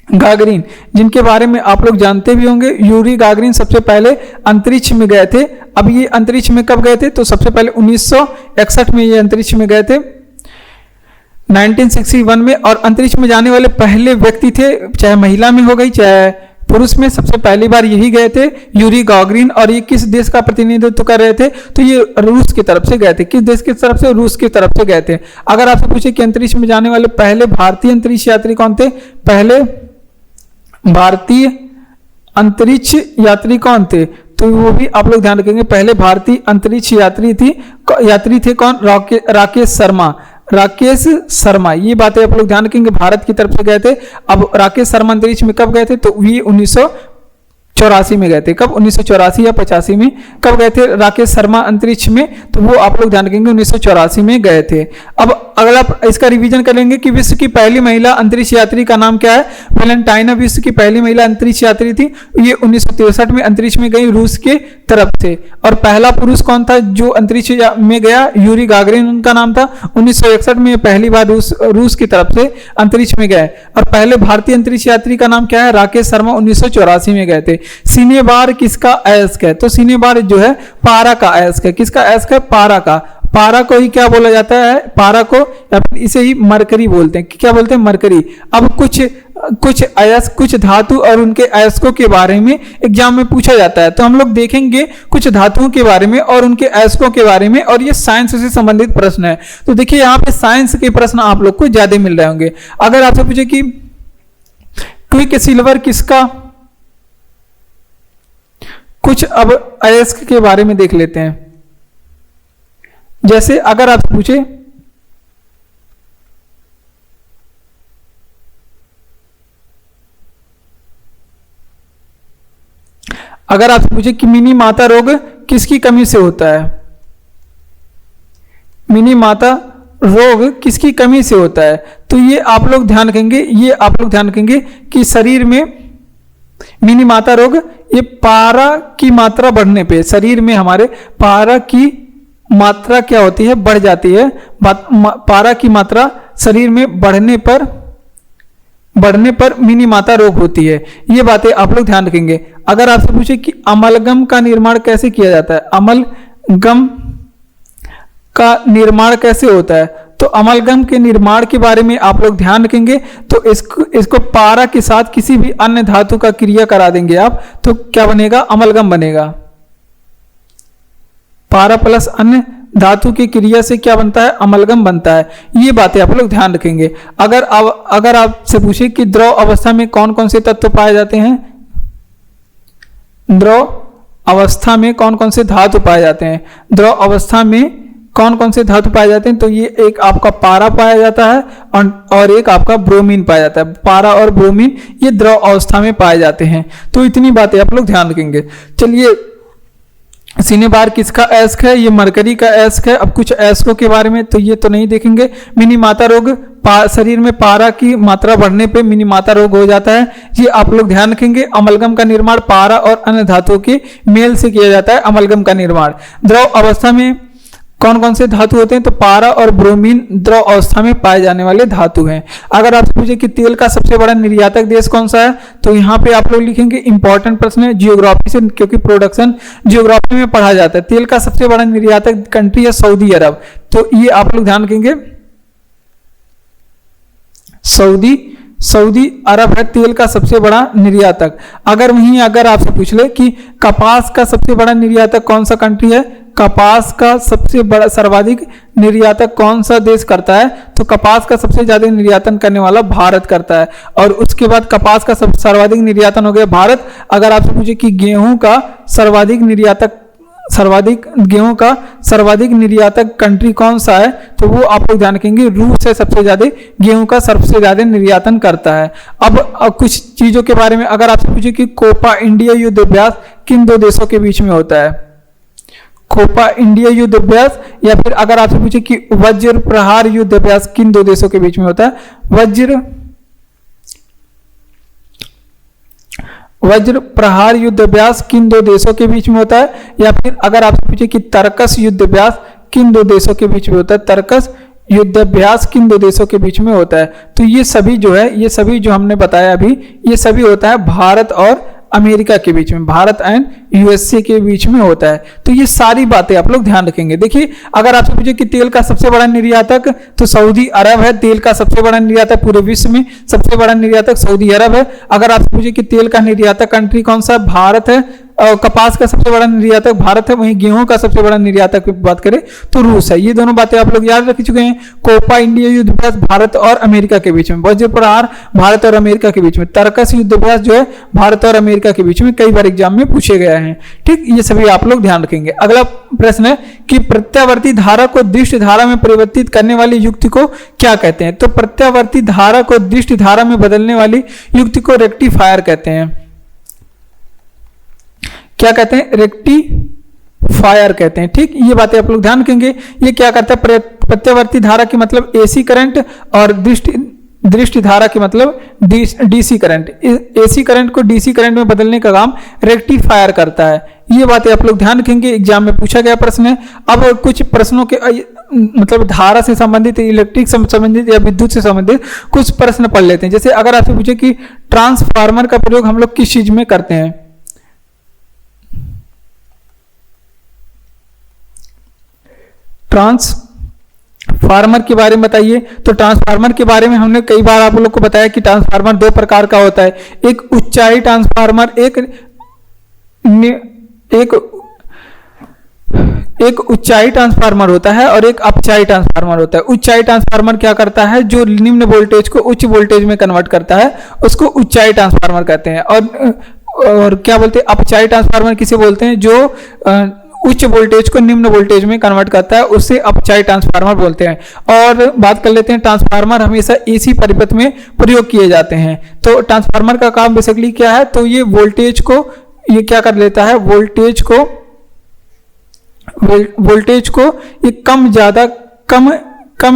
[SPEAKER 1] गागरिन, जिनके बारे में आप लोग जानते भी होंगे। यूरी गागरिन सबसे पहले अंतरिक्ष में गए थे। अब ये अंतरिक्ष में कब गए थे, तो सबसे पहले 1961 में ये अंतरिक्ष में गए थे, 1961 में। और अंतरिक्ष में जाने वाले पहले व्यक्ति थे, चाहे महिला में हो गई चाहे पुरुष में, सबसे पहली बार यही गए थे, यूरी गागरिन। और ये किस देश का प्रतिनिधित्व कर रहे थे, तो ये रूस की तरफ से गए थे। किस देश की तरफ से? रूस की तरफ से गए थे। अगर आपसे पूछे कि अंतरिक्ष में जाने वाले पहले भारतीय अंतरिक्ष यात्री कौन थे, पहले भारतीय अंतरिक्ष यात्री कौन थे, तो वो भी आप लोग ध्यान रखेंगे। पहले भारतीय अंतरिक्ष यात्री थे कौन? राकेश शर्मा। राकेश शर्मा, ये बातें आप लोग ध्यान रखेंगे, भारत की तरफ से गए थे। अब राकेश शर्मा अंतरिक्ष में कब गए थे, तो ये 1984 में गए थे। कब? 1984 या 85 में कब गए थे राकेश शर्मा अंतरिक्ष में, तो वो आप लोग ध्यान रखेंगे 1984 में गए थे। अब अगला इसका रिवीजन करेंगे कि विश्व की पहली महिला अंतरिक्ष यात्री का नाम क्या है? वेलेंटाइना विश्व की पहली महिला अंतरिक्ष यात्री थी। ये 1963 में अंतरिक्ष में गई रूस के तरफ से। और पहला पुरुष कौन था जो अंतरिक्ष में गया? यूरी गागरिन उनका नाम था। 1961 में पहली बार रूस की तरफ से अंतरिक्ष में गए। और पहले भारतीय अंतरिक्ष यात्री का नाम क्या है? राकेश शर्मा 1984 में गए थे। सिनेबार किसका अयस्क है? तो सिनेबार जो है पारा का अयस्क है। किसका अयस्क है? पारा का। पारा को ही क्या बोला जाता है, पारा को या फिर इसे ही मरकरी बोलते हैं। क्या बोलते हैं, मरकरी। अब कुछ धातु और उनके अयस्कों के बारे में एग्जाम में पूछा जाता है, तो हम लोग देखेंगे कुछ धातुओं के बारे में और उनके अयस्कों के बारे में, और ये साइंस से संबंधित प्रश्न है। तो देखिए यहाँ पे साइंस के प्रश्न आप लोग को ज्यादा मिल रहे होंगे। अगर आपसे पूछे कि क्विक सिल्वर किसका, कुछ अब अयस्क के बारे में देख लेते हैं। जैसे अगर आपसे पूछे कि मिनी माता रोग किसकी कमी से होता है, मिनी माता रोग किसकी कमी से होता है, तो ये आप लोग ध्यान रखेंगे कि शरीर में मिनी माता रोग, ये पारा की मात्रा बढ़ने पे शरीर में हमारे पारा की मात्रा क्या होती है, बढ़ जाती है। पारा की मात्रा शरीर में बढ़ने पर मिनी माता रोग होती है। ये बातें आप लोग ध्यान रखेंगे। अगर आपसे पूछे कि अमलगम का निर्माण कैसे किया जाता है, अमलगम का निर्माण कैसे होता है, तो अमलगम के निर्माण के बारे में आप लोग ध्यान रखेंगे। तो इसको पारा के साथ किसी भी अन्य धातु का क्रिया करा देंगे आप, तो क्या बनेगा, अमलगम बनेगा। पारा प्लस अन्य धातु की क्रिया से क्या बनता है, अमलगम बनता है। ये बातें आप लोग ध्यान रखेंगे। अगर आपसे पूछे कि द्रव अवस्था में कौन कौन से तत्व पाए जाते हैं, द्रव अवस्था में कौन कौन से धातु पाए जाते हैं, द्रव अवस्था में कौन कौन से धातु पाए जाते हैं, तो ये एक आपका पारा पाया जाता है और एक आपका ब्रोमीन पाया जाता है। पारा और ब्रोमीन ये द्रव अवस्था में पाए जाते हैं। तो इतनी बातें आप लोग ध्यान रखेंगे। चलिए, सिनेबार किसका अयस्क है, ये मरकरी का अयस्क है। अब कुछ अयस्कों के बारे में तो ये तो नहीं देखेंगे। मिनी माता रोग, शरीर में पारा की मात्रा बढ़ने पे मिनी माता रोग हो जाता है, ये आप लोग ध्यान रखेंगे। अमलगम का निर्माण पारा और अन्य धातुओं के मेल से किया जाता है, अमलगम का निर्माण। द्रव अवस्था में कौन कौन से धातु होते हैं, तो पारा और ब्रोमीन द्रव अवस्था में पाए जाने वाले धातु हैं। अगर आपसे पूछे कि तेल का सबसे बड़ा निर्यातक देश कौन सा है, तो यहाँ पे आप लोग लिखेंगे, इंपॉर्टेंट प्रश्न है जियोग्राफी से, क्योंकि प्रोडक्शन जियोग्राफी में पढ़ा जाता है। तेल का सबसे बड़ा निर्यातक कंट्री है सऊदी अरब, तो ये आप लोग ध्यान रखेंगे, सऊदी अरब है तेल का सबसे बड़ा निर्यातक। अगर आपसे पूछ ले कि कपास का सबसे बड़ा निर्यातक कौन सा कंट्री है, कपास का सबसे बड़ा सर्वाधिक निर्यातक कौन सा देश करता है, तो कपास का सबसे ज्यादा निर्यातन करने वाला भारत करता है। और उसके बाद कपास का सर्वाधिक निर्यातन हो गया भारत। अगर आपसे पूछे कि गेहूं का सर्वाधिक निर्यातक कंट्री कौन सा है, तो वो आप लोग ध्यान रखेंगे, रूस है सबसे ज्यादा गेहूं का सबसे ज्यादा निर्यातन करता है। अब कुछ चीजों के बारे में अगर आपसे पूछे कि कोपा इंडिया युद्ध अभ्यास किन दो देशों के बीच में होता है, कोपा इंडिया युद्ध अभ्यास, या फिर अगर आपसे पूछे कि वज्र प्रहार युद्ध अभ्यास किन दो देशों के बीच में होता है, वज्र प्रहार युद्ध अभ्यास किन दो देशों के बीच में होता है, या फिर अगर आपसे पूछे कि तर्कस युद्ध अभ्यास किन दो देशों के बीच में होता है, तर्कस युद्ध अभ्यास किन दो देशों के बीच में होता है। तो ये सभी जो हमने बताया अभी, ये सभी होता है भारत और अमेरिका के बीच में, भारत एंड यूएसए के बीच में होता है। तो ये सारी बातें आप लोग ध्यान रखेंगे। देखिए, अगर आपसे पूछे कि तेल का सबसे बड़ा निर्यातक, तो सऊदी अरब है तेल का सबसे बड़ा निर्यातक, पूरे विश्व में सबसे बड़ा निर्यातक सऊदी अरब है। अगर आपसे पूछे कि तेल का निर्यातक कंट्री कौन सा, भारत है। कपास का सबसे बड़ा निर्यातक भारत है, वहीं गेहूं का सबसे बड़ा निर्यातक की बात करें तो रूस है। ये दोनों बातें आप लोग याद रख चुके हैं। कोपा इंडिया युद्ध अभ्यास भारत और अमेरिका के बीच में, वज्र प्रहार भारत और अमेरिका के बीच में, तर्कस युद्ध अभ्यास जो है भारत और अमेरिका के बीच में, कई बार एग्जाम में पूछे गए हैं। ठीक, ये सभी आप लोग ध्यान रखेंगे। अगला प्रश्न है कि प्रत्यावर्ती धारा को दृष्टि धारा में परिवर्तित करने वाली युक्ति को क्या कहते हैं, तो प्रत्यावर्ती धारा को दृष्टि धारा में बदलने वाली युक्ति को रेक्टिफायर कहते हैं। क्या कहते हैं, रेक्टिफायर कहते हैं। ठीक, ये बातें आप लोग ध्यान रखेंगे। ये क्या करता है, प्रत्यावर्ती धारा की मतलब एसी करंट और दृष्टि धारा की मतलब डीसी करंट, एसी करंट को डीसी करंट में बदलने का काम रेक्टिफायर करता है। ये बातें आप लोग ध्यान रखेंगे, एग्जाम में पूछा गया प्रश्न है। अब कुछ प्रश्नों के मतलब धारा से संबंधित, इलेक्ट्रिक से संबंधित या विद्युत से संबंधित कुछ प्रश्न पढ़ लेते हैं। जैसे अगर आपसे पूछे कि ट्रांसफार्मर का प्रयोग हम लोग किस चीज में करते हैं, ट्रांसफार्मर के बारे में बताइए। तो ट्रांसफार्मर के बारे में हमने कई बार आप लोग को बताया कि ट्रांसफार्मर दो प्रकार का होता है, एक ऊंचाई ट्रांसफार्मर, एक ऊंचाई ट्रांसफार्मर होता है और एक अपचाई ट्रांसफार्मर होता है। ऊंचाई ट्रांसफार्मर क्या करता है, जो निम्न वोल्टेज को उच्च वोल्टेज में कन्वर्ट करता है, उसको ऊंचाई ट्रांसफार्मर कहते हैं। और क्या बोलते हैं, अपचाई ट्रांसफार्मर किसे बोलते हैं, जो उच्च वोल्टेज को निम्न वोल्टेज में कन्वर्ट करता है, उससे अपचाई ट्रांसफार्मर बोलते हैं। और बात कर लेते हैं, ट्रांसफार्मर हमेशा एसी परिपथ में प्रयोग किए जाते हैं। तो ट्रांसफार्मर का काम बेसिकली क्या है, तो ये वोल्टेज को, ये क्या कर लेता है, वोल्टेज को ये कम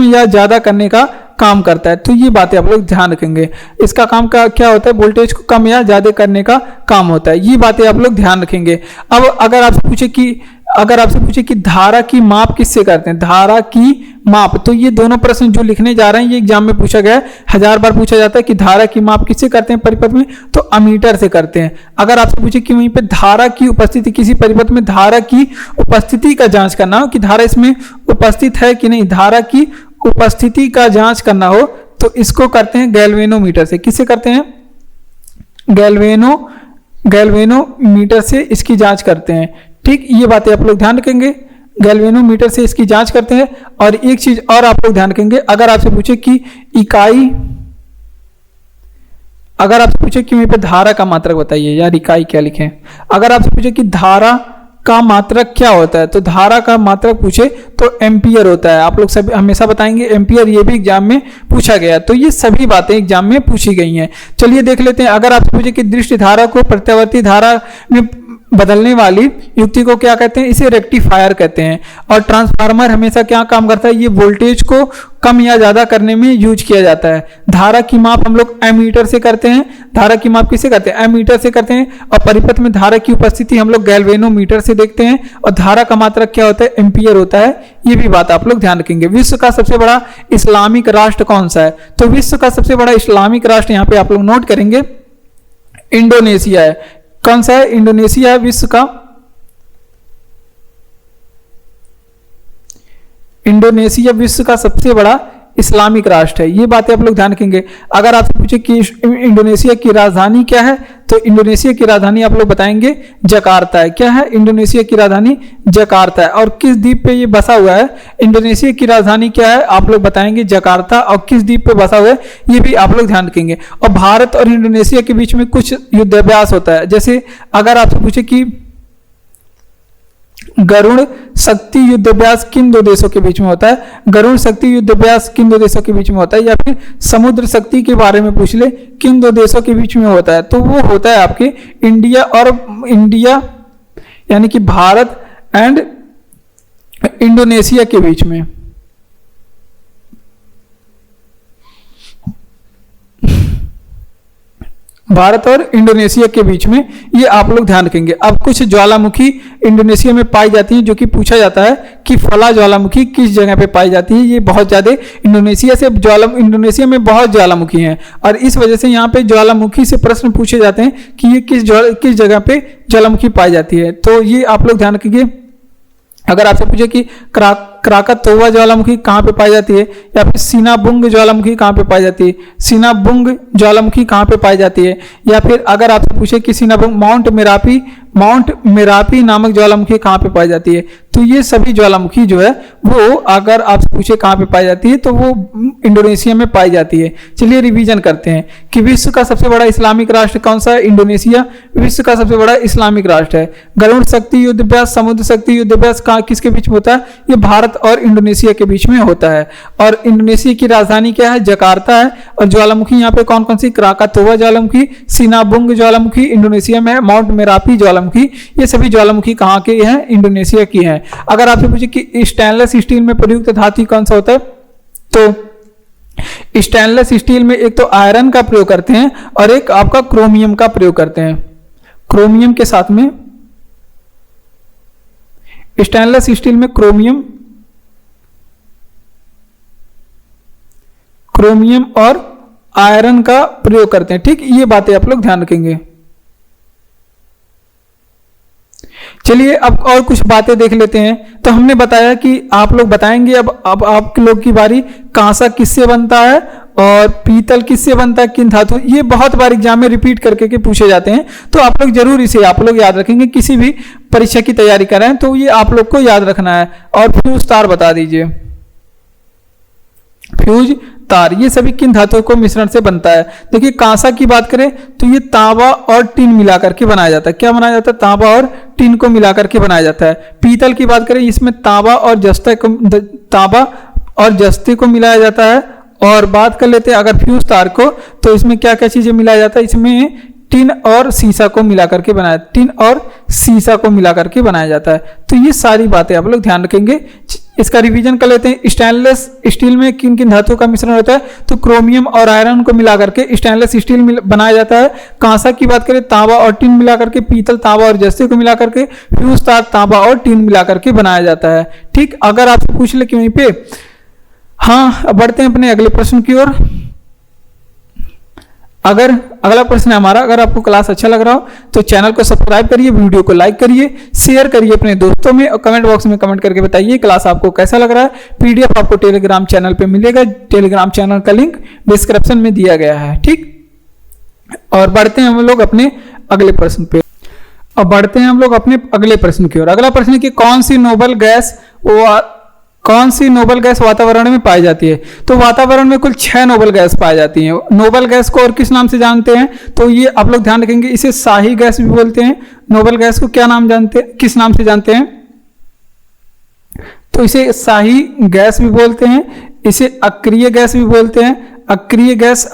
[SPEAKER 1] या ज्यादा करने का काम करता है। तो ये बातें आप लोग ध्यान रखेंगे, इसका काम का क्या होता है, वोल्टेज को कम या ज्यादा करने का काम होता है। ये बातें आप लोग ध्यान रखेंगे। अब अगर आपसे पूछे कि धारा की माप किससे करते हैं, धारा की माप, तो ये दोनों प्रश्न जो लिखने जा रहे हैं ये एग्जाम में पूछा गया है, 1000 बार पूछा जाता है कि धारा की माप किससे करते हैं परिपथ में, तो अमीटर से करते हैं। अगर आपसे पूछे कि वहीं पे धारा की उपस्थिति, किसी परिपथ में धारा की उपस्थिति का जांच करना हो कि धारा इसमें उपस्थित है कि नहीं, धारा की उपस्थिति का जांच करना हो, तो इसको करते हैं गैल्वेनोमीटर से। किससे करते हैं, गैल्वेनोमीटर से इसकी जांच करते हैं। ठीक, ये बातें आप लोग ध्यान रखेंगे, गैल्वेनोमीटर से इसकी जांच करते हैं। और एक चीज और आप लोग ध्यान रखेंगे, अगर आपसे पूछे कि वहीं पे धारा का मात्रक बताइए, यार इकाई क्या लिखें, अगर आपसे पूछे कि धारा का मात्रक क्या होता है, तो धारा का मात्रक पूछे तो एम्पियर होता है। आप लोग सभी हमेशा बताएंगे एम्पियर, ये भी एग्जाम में पूछा गया। तो ये सभी बातें एग्जाम में पूछी गई हैं। चलिए देख लेते हैं, अगर आपसे पूछे कि दृष्टि धारा को प्रत्यावर्ती धारा में बदलने वाली युक्ति को क्या कहते हैं, इसे रेक्टिफायर कहते हैं। और ट्रांसफार्मर हमेशा क्या काम करता है, ये वोल्टेज को कम या ज्यादा करने में यूज किया जाता है। धारा की माप हम लोग एमीटर से करते हैं। धारा की माप किससे करते हैं, एमीटर से करते हैं। और परिपथ में धारा की उपस्थिति हम लोग गैल्वेनोमीटर से देखते हैं। और धारा का मात्रक क्या होता है, एम्पियर होता है। ये भी बात आप लोग ध्यान रखेंगे। विश्व का सबसे बड़ा इस्लामिक राष्ट्र कौन सा है, तो विश्व का सबसे बड़ा इस्लामिक राष्ट्र यहाँ पे आप लोग नोट करेंगे, इंडोनेशिया है। कौन सा है, इंडोनेशिया है विश्व का, इंडोनेशिया विश्व का सबसे बड़ा इस्लामिक राष्ट्र है। ये बातें आप लोग ध्यान रखेंगे। अगर आपसे पूछे कि इंडोनेशिया की राजधानी क्या है, तो इंडोनेशिया की राजधानी आप लोग बताएंगे जकार्ता है। क्या है, इंडोनेशिया की राजधानी जकार्ता है। और किस द्वीप पे ये बसा हुआ है, इंडोनेशिया की राजधानी क्या है, आप लोग बताएंगे जकार्ता। और किस द्वीप पे बसा हुआ है ये भी आप लोग ध्यान रखेंगे। और भारत और इंडोनेशिया के बीच में कुछ युद्धाभ्यास होता है। जैसे अगर आपसे पूछे कि गरुड़ शक्ति युद्धाभ्यास किन दो देशों के बीच में होता है, गरुड़ शक्ति युद्धाभ्यास किन दो देशों के बीच में होता है, या फिर समुद्र शक्ति के बारे में पूछ ले किन दो देशों के बीच में होता है, तो वो होता है आपके इंडिया यानी कि भारत एंड इंडोनेशिया के बीच में। भारत और इंडोनेशिया के बीच में, ये आप लोग ध्यान रखेंगे। अब कुछ ज्वालामुखी इंडोनेशिया में पाई जाती हैं, जो कि पूछा जाता है कि फला ज्वालामुखी किस जगह पे पाई जाती है। ये बहुत ज्यादा इंडोनेशिया में बहुत ज्वालामुखी हैं, और इस वजह से यहाँ पे ज्वालामुखी से प्रश्न पूछे जाते हैं कि ये किस जगह पे ज्वालामुखी पाई जाती है। तो ये आप लोग ध्यान रखिए। अगर आपसे पूछे कि क्राकातोवा ज्वालामुखी कहाँ पे पाई जाती है, या फिर सिनाबुंग ज्वालामुखी कहाँ पे पाई जाती है, सिनाबुंग ज्वालामुखी कहाँ पे पाई जाती है, या फिर अगर आपसे पूछे कि सिनाबुंग माउंट मेरापी नामक ज्वालामुखी कहाँ पे पाई जाती है, तो ये सभी ज्वालामुखी जो है वो अगर आपसे पूछे कहाँ पे पाई जाती है तो वो इंडोनेशिया में पाई जाती है। चलिए रिवीजन करते हैं कि विश्व का सबसे बड़ा इस्लामिक राष्ट्र कौन सा है, इंडोनेशिया विश्व का सबसे बड़ा इस्लामिक राष्ट्र है। गरुड़ शक्ति युद्धाभ्यास, समुद्र शक्ति युद्धाभ्यास कहाँ किसके बीच में होता है, ये भारत और इंडोनेशिया के बीच में होता है। और इंडोनेशिया की राजधानी क्या है, जकार्ता है। और ज्वालामुखी यहाँ पे कौन कौन सी, क्राकातोवा ज्वालामुखी, सिनाबुंग ज्वालामुखी इंडोनेशिया में है, माउंट मेरापी ज्वालामुखी, ये सभी ज्वालामुखी कहाँ के हैं, इंडोनेशिया की हैं। अगर आपसे पूछे कि स्टेनलेस स्टील में प्रयुक्त धातु कौन सा होता है, तो स्टेनलेस स्टील में एक तो आयरन का प्रयोग करते हैं और एक आपका क्रोमियम का प्रयोग करते हैं। क्रोमियम के साथ में स्टेनलेस स्टील में क्रोमियम और आयरन का प्रयोग करते हैं। ठीक, ये बातें आप लोग ध्यान रखेंगे। चलिए अब और कुछ बातें देख लेते हैं। तो हमने बताया कि आप लोग बताएंगे, अब आप लोग की बारी। कांसा किससे बनता है और पीतल किससे बनता है, किन धातु, ये बहुत बार एग्जाम में रिपीट करके के पूछे जाते हैं। तो आप लोग जरूर इसे आप लोग याद रखेंगे, किसी भी परीक्षा की तैयारी कर रहे हैं तो ये आप लोग को याद रखना है। और फ्यूज तार बता दीजिए, फ्यूज तार ये सभी किन धातुओं को मिश्रण से बनता है। देखिए कांसा की बात करें तो ये तांबा और टिन मिलाकर के बनाया जाता है। क्या बनाया जाता है, तांबा और टिन को मिलाकर के बनाया जाता है। पीतल की बात करें, इसमें तांबा और जस्ते को मिलाया जाता है। और बात कर लेते हैं अगर फ्यूज तार को, तो इसमें क्या क्या चीजें मिलाया जाता है, इसमें टिन और सीसा को मिलाकर के बनाया, टिन और सीसा को मिलाकर के बनाया जाता है। तो ये सारी बातें आप लोग ध्यान रखेंगे। इसका रिवीजन कर लेते हैं। स्टेनलेस स्टील में किन किन धातुओं का मिश्रण होता है, तो क्रोमियम और आयरन को मिलाकर के स्टेनलेस स्टील बनाया जाता है। कांसा की बात करें, तांबा और टिन मिलाकर के, पीतल तांबा और जस्ते को मिलाकर के, फ्यूज तार तांबा और टिन मिलाकर के बनाया जाता है। ठीक, अगर आपसे पूछ ले कि वहीं पे, हाँ अब बढ़ते हैं अपने अगले प्रश्न की ओर। अगर अगला प्रश्न है हमारा, अगर आपको क्लास अच्छा लग रहा हो तो चैनल को सब्सक्राइब करिए, वीडियो को लाइक करिए, शेयर करिए अपने दोस्तों में, और कमेंट बॉक्स में कमेंट करके बताइए क्लास आपको कैसा लग रहा है। पीडीएफ आपको टेलीग्राम चैनल पे मिलेगा, टेलीग्राम चैनल का लिंक डिस्क्रिप्शन में दिया गया है। ठीक, और बढ़ते हैं हम लोग अपने अगले प्रश्न पे। अब बढ़ते हैं हम लोग अपने अगले प्रश्न की ओर। अगला प्रश्न है कि कौन सी नोबल गैस वातावरण में पाई जाती है। तो वातावरण में कुल 6 नोबल गैस पाई जाती हैं। नोबल गैस को और किस नाम से जानते हैं, तो ये आप लोग ध्यान रखेंगे, इसे शाही गैस भी बोलते हैं। नोबल गैस को क्या नाम जानते हैं, किस नाम से जानते हैं, तो इसे शाही गैस भी बोलते हैं, इसे अक्रिय गैस भी बोलते हैं। अक्रिय गैस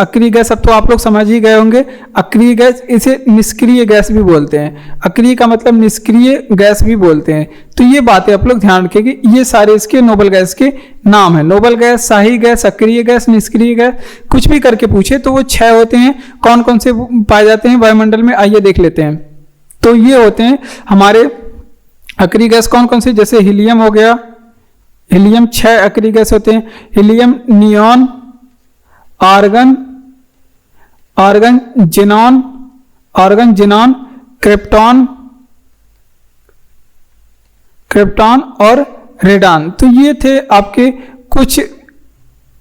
[SPEAKER 1] अब तो आप लोग समझ ही गए होंगे। अक्रिय गैस, इसे निष्क्रिय गैस भी बोलते हैं। अक्रिय का मतलब निष्क्रिय गैस भी बोलते हैं। तो ये बातें आप लोग ध्यान रखेंगे, ये सारे इसके नोबल गैस के नाम है। नोबल गैस, शाही गैस, अक्रिय गैस, निष्क्रिय गैस, कुछ भी करके पूछे तो वो 6 होते हैं। कौन कौन से पाए जाते हैं वायुमंडल में, आइए देख लेते हैं। तो ये होते हैं हमारे अक्रिय गैस कौन कौन से, जैसे हीलियम हो गया, हीलियम 6 अक्रिय गैस होते हैं। Helium, neon, argon, xenon, krypton और रेडान। तो ये थे आपके कुछ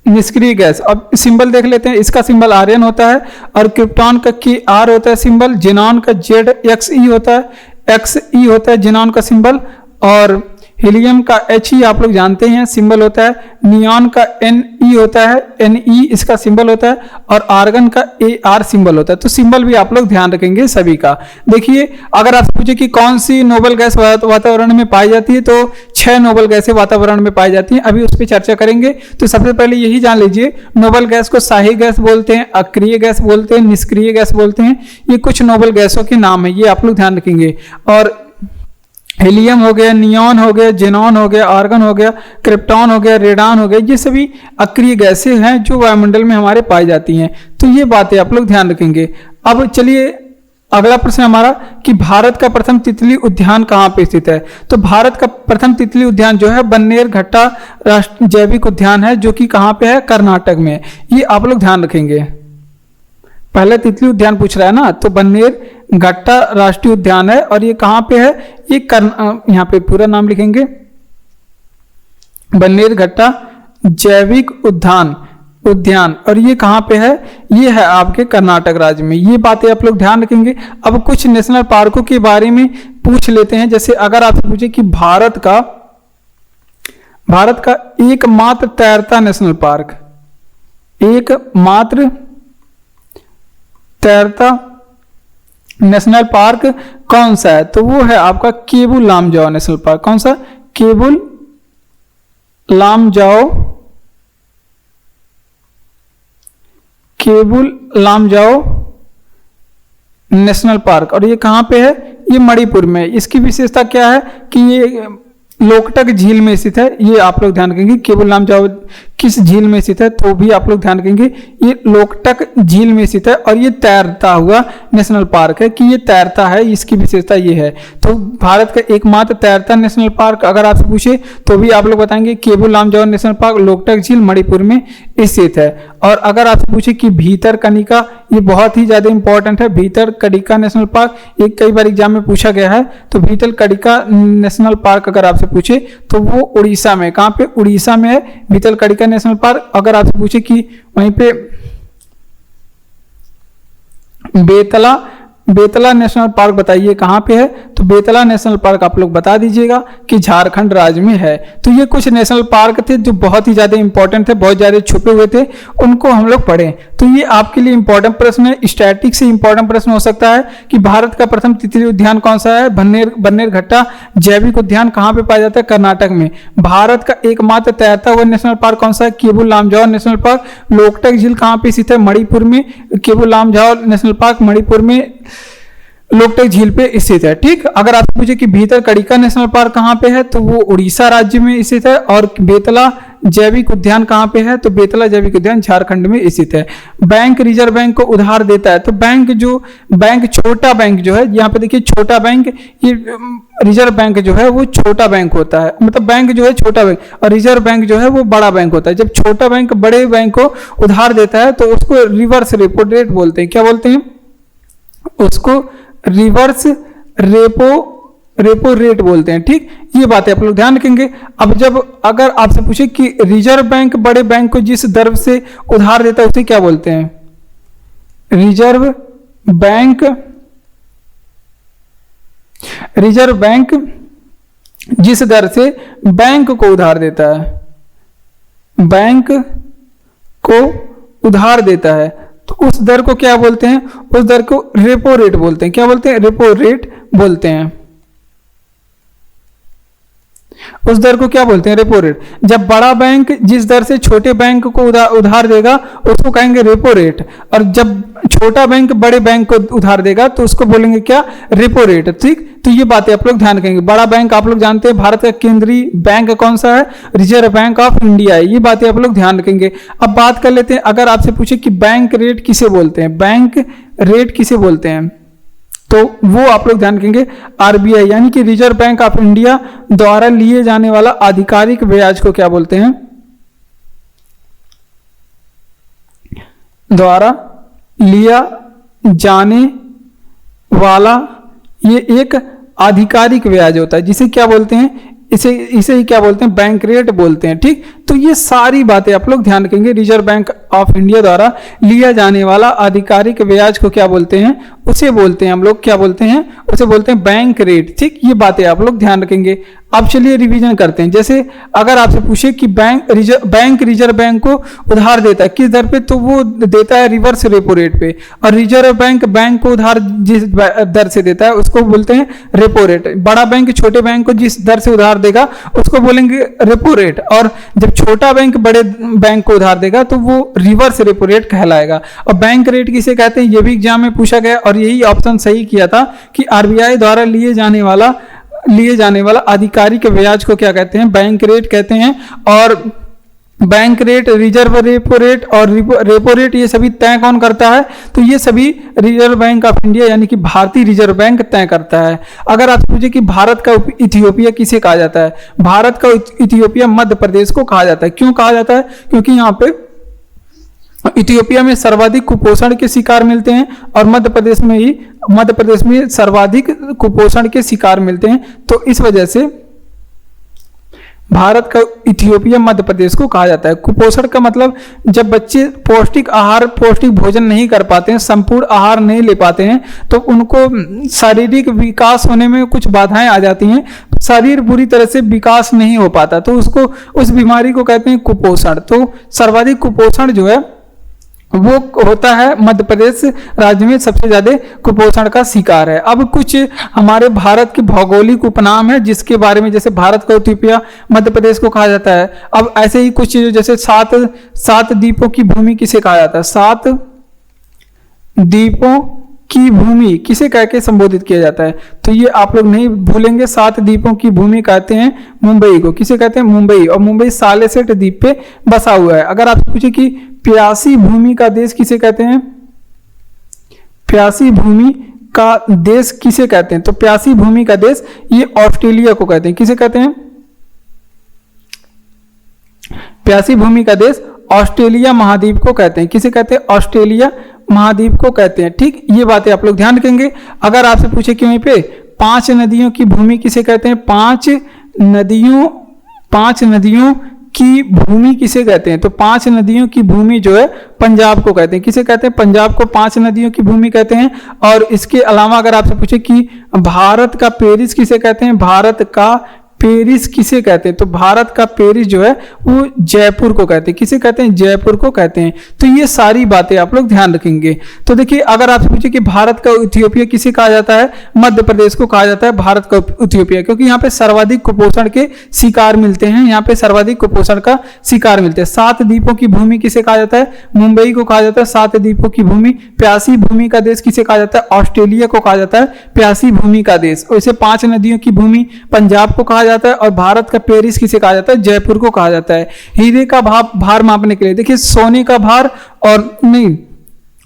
[SPEAKER 1] निष्क्रिय गैस। अब सिंबल देख लेते हैं, इसका सिंबल आर्यन होता है, और क्रिप्टॉन का KR होता है सिंबल, जिनॉन का ZXE होता है, XE होता है जिनॉन का सिंबल, और हीलियम का He आप लोग जानते हैं सिंबल होता है, नियॉन का Ne होता है, Ne इसका सिंबल होता है, और आर्गन का AR सिंबल होता है। तो सिंबल भी आप लोग ध्यान रखेंगे सभी का। देखिए अगर आप पूछे कि कौन सी नोबल गैस वातावरण में पाई जाती है, तो 6 नोबल गैसें वातावरण में पाई जाती हैं। अभी उस पर चर्चा करेंगे। तो सबसे पहले यही जान लीजिए, नोबल गैस को शाही गैस बोलते हैं, अक्रिय गैस बोलते हैं, निष्क्रिय गैस बोलते हैं। ये कुछ नोबल गैसों के नाम है, ये आप लोग ध्यान रखेंगे। और हीलियम हो गया, नियॉन हो गया, जेनॉन हो गया, आर्गन हो गया, क्रिप्टॉन हो गया, रेडान हो गया, ये सभी अक्रिय गैसें हैं जो वायुमंडल में हमारे पाई जाती हैं। तो ये बातें आप लोग ध्यान रखेंगे। अब चलिए अगला प्रश्न हमारा कि भारत का प्रथम तितली उद्यान कहाँ पे स्थित है। तो भारत का प्रथम तितली उद्यान जो है बन्नेरघट्टा राष्ट्रीय जैविक उद्यान है, जो कि कहाँ पे है, कर्नाटक में। ये आप लोग ध्यान रखेंगे। पहले तितली उद्यान पूछ रहा है ना, तो बन्नेरघट्टा राष्ट्रीय उद्यान है, और ये कहाँ पे है, ये यहाँ पे पूरा नाम लिखेंगे, बन्नेरघट्टा जैविक उद्यान, और ये कहाँ पे है, ये है आपके कर्नाटक राज्य में। ये बातें आप लोग ध्यान रखेंगे। अब कुछ नेशनल पार्कों के बारे में पूछ लेते हैं। जैसे अगर आपसे पूछे कि भारत का एकमात्र तैरता नेशनल पार्क, एकमात्र तैरता नेशनल पार्क कौन सा है, तो वो है आपका केबुल लामजाओ नेशनल पार्क। कौन सा, केबुल लामजाओ नेशनल पार्क, और ये कहाँ पे है, ये मणिपुर में। इसकी विशेषता क्या है कि ये लोकटक झील में स्थित है। ये आप लोग ध्यान रखेंगे, किस झील में स्थित है, तो भी आप लोग ध्यान रखेंगे ये लोकटक झील में स्थित है और ये तैरता हुआ नेशनल पार्क है कि ये तैरता है, इसकी विशेषता ये है। तो भारत का एकमात्र तैरता नेशनल पार्क अगर आपसे पूछे तो भी आप लोग बताएंगे केबुल लामजाओ नेशनल पार्क लोकटक झील मणिपुर में स्थित है। और अगर आपसे पूछे कि भीतरकनिका, ये बहुत ही ज्यादा इंपॉर्टेंट है, भीतरकनिका नेशनल पार्क, ये कई बार एग्जाम में पूछा गया है। तो भीतरकनिका नेशनल पार्क अगर आपसे पूछे तो वो उड़ीसा में, कहाँ पे, उड़ीसा में है भीतरकनिका नेशनल पार्क। अगर आपसे पूछे कि वहीं पे बेतला नेशनल पार्क बताइए कहाँ पे है, तो बेतला नेशनल पार्क आप लोग बता दीजिएगा कि झारखंड राज्य में है। तो ये कुछ नेशनल पार्क थे जो बहुत ही ज्यादा इंपॉर्टेंट थे, बहुत ज्यादा छुपे हुए थे, उनको हम लोग पढ़े। तो ये आपके लिए इंपॉर्टेंट प्रश्न है, स्टैटिक से इंपॉर्टेंट प्रश्न हो सकता है कि भारत का प्रथम तितली उद्यान कौन सा है, बन्नेरघट्टा जैविक उद्यान कहाँ पे पाया जाता है, कर्नाटक में। भारत का एकमात्र तैरता हुआ नेशनल पार्क कौन सा है, केबुल लामजाओ नेशनल पार्क। लोकटक झील कहाँ पे स्थित है, मणिपुर में। केबुल लामजाओ नेशनल पार्क मणिपुर में लोकटक झील पे स्थित है। ठीक, अगर आप पूछे कि भीतरकनिका नेशनल पार्क कहाँ पे है, तो वो उड़ीसा राज्य में स्थित है। और बेतला जैविक उद्यान कहाँ पे है, तो बेतला जैविक उद्यान झारखंड में स्थित है। बैंक रिजर्व बैंक को उधार देता है, तो बैंक छोटा बैंक जो है, यहाँ पे देखिए छोटा बैंक, ये रिजर्व बैंक जो है वो छोटा बैंक होता है, मतलब बैंक जो है छोटा बैंक, और रिजर्व बैंक जो है वो बड़ा बैंक होता है। जब छोटा बैंक बड़े बैंक को उधार देता है तो उसको रिवर्स रेपो रेट बोलते हैं। क्या बोलते हैं उसको? रिवर्स रेपो रेट बोलते हैं। ठीक, ये बातें आप लोग ध्यान रखेंगे। अब जब अगर आपसे पूछे कि रिजर्व बैंक बड़े बैंक को जिस दर से उधार देता है उसे क्या बोलते हैं? रिजर्व बैंक जिस दर से बैंक को उधार देता है, बैंक को उधार देता है, तो उस दर को क्या बोलते हैं? उस दर को रेपो रेट बोलते हैं। क्या बोलते हैं? रेपो रेट बोलते हैं। उस दर को क्या बोलते हैं? Repo rate. जब बड़ा बैंक जिस दर से छोटे बैंक को उधार देगा उसको कहेंगे रेपो रेट, और जब छोटा बैंक बड़े बैंक को उधार देगा तो उसको बोलेंगे क्या? Repo rate. ठीक, तो ये बातें आप लोग ध्यान रखेंगे। बड़ा बैंक आप लोग जानते हैं भारत का केंद्रीय बैंक कौन सा है? रिजर्व बैंक ऑफ इंडिया है। ये बातें आप लोग ध्यान रखेंगे। अब बात कर लेते हैं, अगर आपसे पूछे कि बैंक रेट किसे बोलते हैं, बैंक रेट किसे बोलते हैं, तो वो आप लोग ध्यान रखेंगे आरबीआई यानी कि रिजर्व बैंक ऑफ इंडिया द्वारा लिए जाने वाला आधिकारिक ब्याज को क्या बोलते हैं? द्वारा लिया जाने वाला ये एक आधिकारिक ब्याज होता है, जिसे क्या बोलते हैं? इसे ही क्या बोलते हैं? बैंक रेट बोलते हैं। ठीक, तो ये सारी बातें आप लोग ध्यान रखेंगे। रिजर्व बैंक ऑफ इंडिया द्वारा लिया जाने वाला आधिकारिक ब्याज को क्या बोलते हैं? उसे बोलते हैं हम लोग, क्या बोलते हैं? उसे बोलते हैं बैंक रेट। ठीक, ये बातें आप लोग ध्यान रखेंगे। अब चलिए रिवीजन करते हैं। जैसे अगर आपसे पूछे कि बैंक रिजर्व बैंक को उधार देता है किस दर पे, तो वो देता है रिवर्स रेपो रेट पे। और रिजर्व बैंक को उधार जिस दर से देता है उसको बोलते हैं रेपो रेट। बड़ा बैंक छोटे बैंक को जिस दर से उधार देगा उसको बोलेंगे रेपो रेट, और जब छोटा बैंक बड़े बैंक को उधार देगा तो वो रिवर्स रेपो रेट कहलाएगा। और बैंक रेट किसे कहते हैं, ये भी एग्जाम में पूछा गया और यही ऑप्शन सही किया था कि आरबीआई द्वारा लिए जाने वाला आधिकारिक ब्याज को क्या कहते हैं? बैंक रेट कहते हैं। और bank rate, reserve repo rate और रेपो रेट ये सभी तय कौन करता है? तो ये सभी रिजर्व बैंक ऑफ इंडिया यानी कि भारतीय रिजर्व बैंक तय करता है। अगर आप पूछे कि भारत का इथियोपिया किसे कहा जाता है, भारत का इथियोपिया मध्य प्रदेश को कहा जाता है। क्यों कहा जाता है? क्योंकि यहाँ पे इथियोपिया में सर्वाधिक कुपोषण के शिकार मिलते हैं और मध्य प्रदेश में सर्वाधिक कुपोषण के शिकार मिलते हैं। तो इस वजह से भारत का इथियोपिया मध्य प्रदेश को कहा जाता है। कुपोषण का मतलब जब बच्चे पौष्टिक भोजन नहीं कर पाते हैं, संपूर्ण आहार नहीं ले पाते हैं, तो उनको शारीरिक विकास होने में कुछ बाधाएं आ जाती हैं, शरीर पूरी तरह से विकास नहीं हो पाता, तो उस बीमारी को कहते हैं कुपोषण। तो सर्वाधिक कुपोषण जो है वो होता है मध्य प्रदेश राज्य में, सबसे ज्यादा कुपोषण का शिकार है। अब कुछ हमारे भारत के भौगोलिक उपनाम है जिसके बारे में, जैसे भारत का इथियोपिया मध्य प्रदेश को कहा जाता है। अब ऐसे ही कुछ चीजें, जैसे सात द्वीपों की भूमि किसे कहा जाता है? 7 द्वीपों की भूमि किसे कह के संबोधित किया जाता है? तो ये आप लोग नहीं भूलेंगे, 7 द्वीपों की भूमि कहते हैं मुंबई को। किसे कहते हैं? मुंबई। और मुंबई सालेसेट द्वीप पे बसा हुआ है। अगर आप पूछे कि प्यासी भूमि का देश किसे कहते हैं? प्यासी भूमि का देश किसे कहते हैं? तो प्यासी भूमि का देश ये ऑस्ट्रेलिया को कहते हैं। किसे कहते हैं? प्यासी भूमि का देश ऑस्ट्रेलिया महाद्वीप को कहते हैं। किसे कहते हैं? ऑस्ट्रेलिया महाद्वीप को कहते हैं। ठीक, ये बातें आप लोग ध्यान रखेंगे। अगर आपसे पूछे कि वहीं पे 5 नदियों की भूमि किसे कहते हैं? 5 नदियों की भूमि किसे कहते हैं? तो 5 नदियों की भूमि जो है पंजाब को कहते हैं। किसे कहते हैं? पंजाब को 5 नदियों की भूमि कहते हैं। और इसके अलावा अगर आपसे पूछे कि भारत का पेरिस किसे कहते हैं? भारत का पेरिस किसे कहते हैं? तो भारत का पेरिस जो है वो जयपुर को कहते हैं। किसे कहते हैं? जयपुर को कहते हैं। तो ये सारी बातें आप लोग ध्यान रखेंगे। तो देखिए, अगर आपसे पूछे कि भारत का इथियोपिया किसे कहा जाता है? मध्य प्रदेश को कहा जाता है भारत का इथियोपिया, क्योंकि यहाँ पे सर्वाधिक कुपोषण के शिकार मिलते हैं। यहाँ पे सर्वाधिक कुपोषण का शिकार मिलते हैं। 7 द्वीपों की भूमि किसे कहा जाता है? मुंबई को कहा जाता है 7 द्वीपों की भूमि। प्यासी भूमि का देश किसे कहा जाता है? ऑस्ट्रेलिया को कहा जाता है प्यासी भूमि का देश। वैसे 5 नदियों की भूमि पंजाब को कहा जाता है। और भारत का पेरिस किसे कहा जाता है? जयपुर को कहा जाता है। हीरे का भार मापने के लिए देखिए, सोने का भार और नहीं,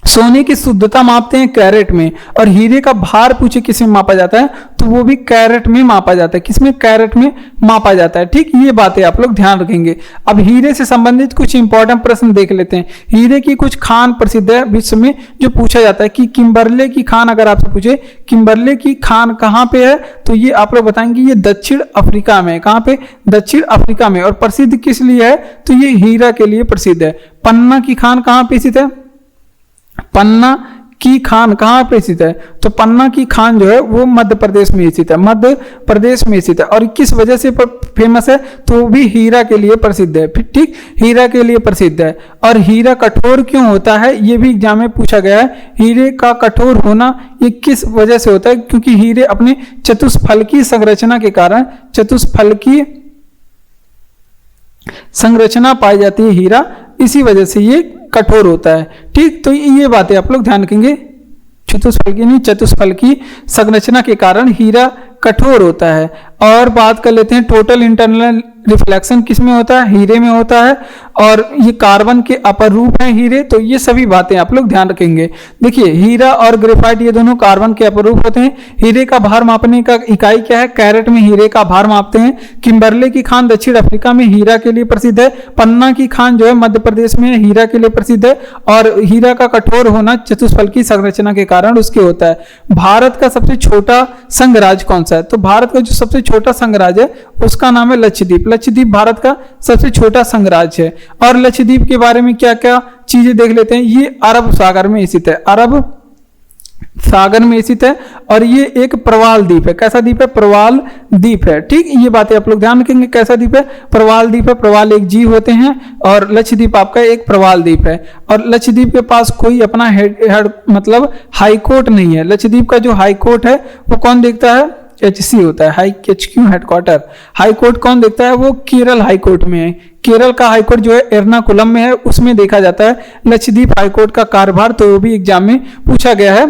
[SPEAKER 1] सोने की शुद्धता मापते हैं कैरेट में, और हीरे का भार पूछे किस में मापा जाता है? तो वो भी कैरेट में मापा जाता है। किसमें? कैरेट में मापा जाता है। ठीक, ये बातें आप लोग ध्यान रखेंगे। अब हीरे से संबंधित कुछ इंपॉर्टेंट प्रश्न देख लेते हैं। हीरे की कुछ खान प्रसिद्ध है विश्व में, जो पूछा जाता है कि किम्बरले की खान, अगर आपसे पूछे किम्बरले की खान कहाँ पे है, तो ये आप लोग बताएंगे ये दक्षिण अफ्रीका में। कहाँ पे? दक्षिण अफ्रीका में। और प्रसिद्ध किस लिए है? तो ये हीरा के लिए प्रसिद्ध है। पन्ना की खान कहाँ पे स्थित है? पन्ना की खान कहाँ पे स्थित है? तो पन्ना की खान जो है वो मध्य प्रदेश में स्थित है। मध्य प्रदेश में स्थित है। और किस वजह से फेमस है? तो भी हीरा के लिए प्रसिद्ध है। ठीक, हीरा के लिए प्रसिद्ध है। और हीरा कठोर क्यों होता है? ये भी एग्जाम में पूछा गया है। हीरे का कठोर होना ये किस वजह से होता है? क्योंकि हीरे अपने चतुष्फलकीय संरचना के कारण, चतुष्फलकीय संरचना पाई जाती है हीरा, इसी वजह से ये कठोर होता है। ठीक, तो ये बातें आप लोग ध्यान रखेंगे। चतुष्फलकीय संरचना के कारण हीरा कठोर होता है। और बात कर लेते हैं टोटल इंटरनल रिफ्लेक्शन किसमें होता है? हीरे में होता है। और ये कार्बन के अपरूप हैं हीरे। तो ये सभी बातें आप लोग ध्यान रखेंगे। देखिए, हीरा और ग्रेफाइट ये दोनों कार्बन के अपरूप होते हैं। हीरे का भार मापने का इकाई क्या है? कैरेट में हीरे का भार मापते हैं। किम्बरले की खान दक्षिण अफ्रीका में हीरा के लिए प्रसिद्ध है। पन्ना की खान जो है मध्य प्रदेश में हीरा के लिए प्रसिद्ध है। और हीरा का कठोर होना चतुष्फलकीय संरचना के कारण उसके होता है। भारत का सबसे छोटा संघराज्य कौन सा है? तो भारत का जो सबसे छोटा संघराज्य है उसका नाम है लक्षद्वीप। लक्षद्वीप भारत का सबसे छोटा संघराज्य है। और लक्षद्वीप के बारे में क्या क्या चीजें देख लेते हैं। ये अरब सागर में स्थित है। अरब सागर में स्थित है। और ये एक प्रवाल द्वीप है। कैसा द्वीप है? प्रवाल द्वीप है। ठीक, ये बातें आप लोग ध्यान रखेंगे। कैसा द्वीप है? प्रवाल द्वीप है। प्रवाल एक जीव होते हैं और लक्षद्वीप आपका एक प्रवाल द्वीप है। और लक्षद्वीप के पास कोई अपना हेड मतलब हाई कोर्ट नहीं है। लक्षद्वीप का जो हाई कोर्ट है वो कौन देखता है? HC होता है, high HQ headquarter. High court कौन देखता है? वो केरल हाई कोर्ट में है। केरल का हाई कोर्ट जो है एर्नाकुलम में है, उसमें देखा जाता है लक्षद्वीप हाई कोर्ट का कार्यभार। तो वो भी एग्जाम में पूछा गया है।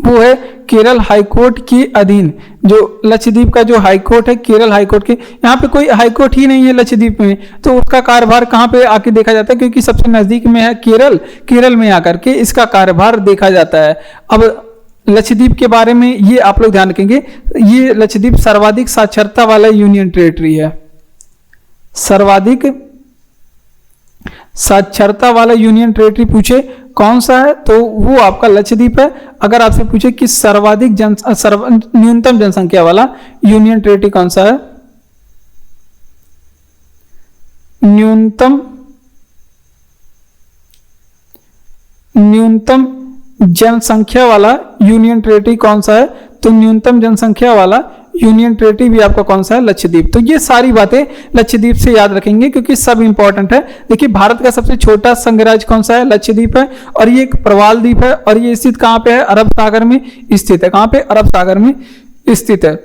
[SPEAKER 1] वो है केरल हाई कोर्ट के अधीन। जो लक्षद्वीप का जो हाई कोर्ट है केरल हाई कोर्ट के, यहाँ पे कोई हाई कोर्ट ही नहीं है लक्षद्वीप में, तो उसका कार्यभार कहाँ पे आके देखा जाता है? क्योंकि सबसे नजदीक में है केरल, केरल में आकर के इसका कार्यभार देखा जाता है। अब लक्षद्वीप के बारे में ये आप लोग ध्यान रखेंगे। ये लक्षद्वीप सर्वाधिक साक्षरता वाला यूनियन टेरिटरी है। सर्वाधिक साक्षरता वाला यूनियन टेरिटरी पूछे कौन सा है, तो वो आपका लक्षद्वीप है। अगर आपसे पूछे कि सर्वाधिक न्यूनतम जनसंख्या वाला यूनियन टेरिटरी कौन सा है, न्यूनतम जनसंख्या वाला यूनियन टेरिटरी कौन सा है, तो न्यूनतम जनसंख्या वाला यूनियन टेरिटरी भी आपका कौन सा है? लक्षद्वीप। तो ये सारी बातें लक्षद्वीप से याद रखेंगे क्योंकि सब इंपॉर्टेंट है। देखिए, भारत का सबसे छोटा संघराज्य कौन सा है? लक्षद्वीप है। और ये एक प्रवाल द्वीप है। और ये स्थित कहाँ पे है? अरब सागर में स्थित है। कहाँ पे? अरब सागर में स्थित है।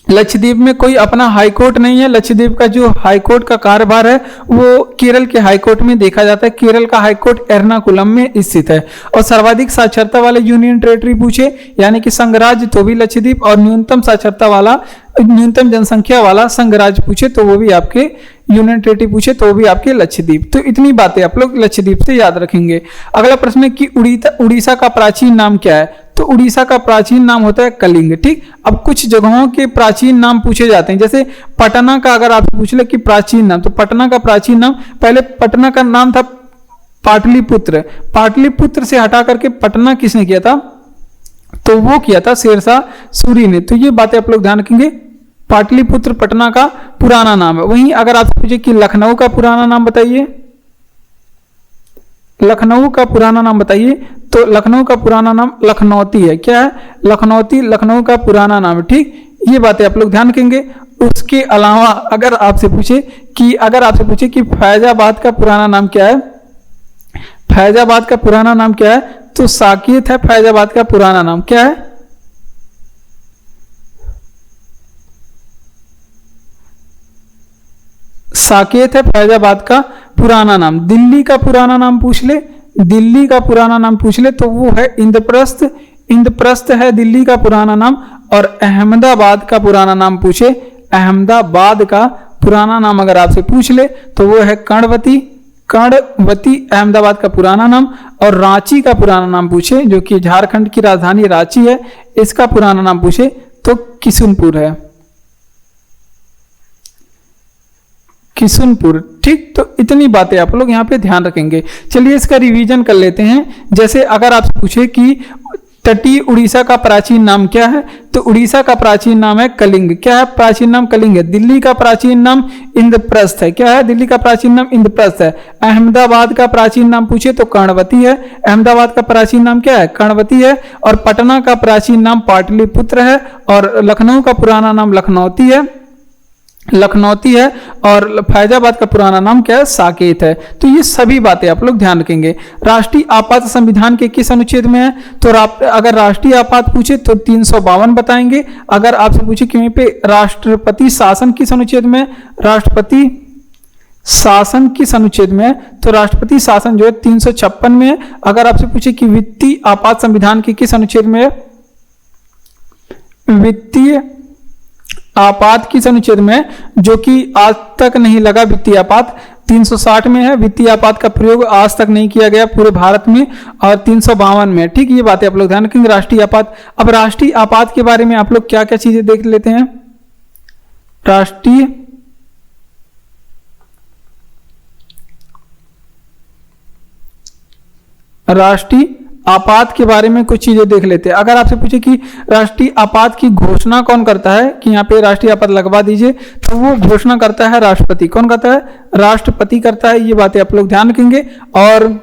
[SPEAKER 1] लक्षद्वीप में कोई अपना हाई कोर्ट नहीं है। लक्षद्वीप का जो हाई कोर्ट का कार्यभार है वो केरल के हाई कोर्ट में देखा जाता है। केरल का हाई कोर्ट एर्नाकुलम में स्थित है। और सर्वाधिक साक्षरता वाले यूनियन टेरिटरी पूछे यानी कि संघराज्य तो भी लक्षद्वीप, और न्यूनतम साक्षरता वाला, न्यूनतम जनसंख्या वाला संघराज्य पूछे तो वो भी आपके यूनियन टेरिटरी पूछे तो भी आपके लक्षद्वीप। तो इतनी बातें आप लोग लक्षद्वीप से याद रखेंगे। अगला प्रश्न है कि उड़ीसा का प्राचीन नाम क्या है। तो उड़ीसा का प्राचीन नाम होता है कलिंग। ठीक, अब कुछ जगहों के प्राचीन नाम पूछे जाते हैं, जैसे पटना का अगर आप पूछ ले कि प्राचीन नाम, तो पटना का प्राचीन नाम, पहले पटना का नाम था पाटलिपुत्र। पाटलिपुत्र से हटा करके पटना किसने किया था, तो वो किया था शेरशाह सूरी ने। तो ये बातें आप लोग ध्यान रखेंगे। पाटलिपुत्र पटना का पुराना नाम है। वहीं अगर आपसे पूछे कि लखनऊ का पुराना नाम बताइए, लखनऊ का पुराना नाम बताइए, तो लखनऊ का पुराना नाम लखनौती है। क्या है, लखनौती लखनऊ का पुराना नाम है। ठीक, ये बातें आप लोग ध्यान रखेंगे। उसके अलावा अगर आपसे पूछे कि फैजाबाद का पुराना नाम क्या है, फैजाबाद का पुराना नाम क्या है, तो साकेत है। फैजाबाद का पुराना नाम क्या है, साकेत है फैजाबाद का पुराना नाम। दिल्ली का पुराना नाम पूछ ले, दिल्ली का पुराना नाम पूछ ले तो वो है इंद्रप्रस्थ। इंद्रप्रस्थ है दिल्ली का पुराना नाम। और अहमदाबाद का पुराना नाम पूछे, अहमदाबाद का पुराना नाम अगर आपसे पूछ ले तो वो है कर्णवती। कर्णवती अहमदाबाद का पुराना नाम। और रांची का पुराना नाम पूछे, जो कि झारखंड की राजधानी रांची है, इसका पुराना नाम पूछे तो किशुनपुर है, किशुनपुर। ठीक, तो इतनी बातें आप लोग यहाँ पे ध्यान रखेंगे। चलिए इसका रिवीजन कर लेते हैं। जैसे अगर आपसे पूछे कि तटीय उड़ीसा का प्राचीन नाम क्या है, तो उड़ीसा का प्राचीन नाम है कलिंग। क्या है, प्राचीन नाम कलिंग है। दिल्ली का प्राचीन नाम इंद्रप्रस्थ है। क्या है, दिल्ली का प्राचीन नाम इंद्रप्रस्थ है। अहमदाबाद का प्राचीन नाम पूछे तो कर्णवती है। अहमदाबाद का प्राचीन नाम क्या है, कर्णवती है। और पटना का प्राचीन नाम पाटलिपुत्र है। और लखनऊ का पुराना नाम लखनौती है, लखनौती है। और फैजाबाद का पुराना नाम क्या है, साकेत है। तो ये सभी बातें आप लोग ध्यान रखेंगे। राष्ट्रीय आपात संविधान के किस अनुच्छेद में है, तो अगर राष्ट्रीय आपात पूछे तो 352 बताएंगे। अगर आपसे पूछे कि वहीं पे राष्ट्रपति शासन किस अनुच्छेद में, राष्ट्रपति शासन किस अनुच्छेद में है, तो राष्ट्रपति शासन जो है 356 में है। अगर आपसे पूछे कि वित्तीय आपात संविधान के किस अनुच्छेद में है, वित्तीय आपात किस अनुच्छेद में है, जो कि आज तक नहीं लगा वित्तीय आपात, 360 में है। वित्तीय आपात का प्रयोग आज तक नहीं किया गया पूरे भारत में, और 352 में। ठीक, ये बातें आप लोग ध्यान रखेंगे। राष्ट्रीय आपात, अब राष्ट्रीय आपात के बारे में आप लोग क्या क्या चीजें देख लेते हैं। राष्ट्रीय आपात के बारे में कुछ चीजें देख लेते हैं। अगर आपसे पूछे कि राष्ट्रीय आपात की घोषणा कौन करता है, कि यहाँ पे राष्ट्रीय आपात लगवा दीजिए, तो वो घोषणा करता है राष्ट्रपति। कौन करता है, राष्ट्रपति करता है। ये बातें आप लोग ध्यान रखेंगे। और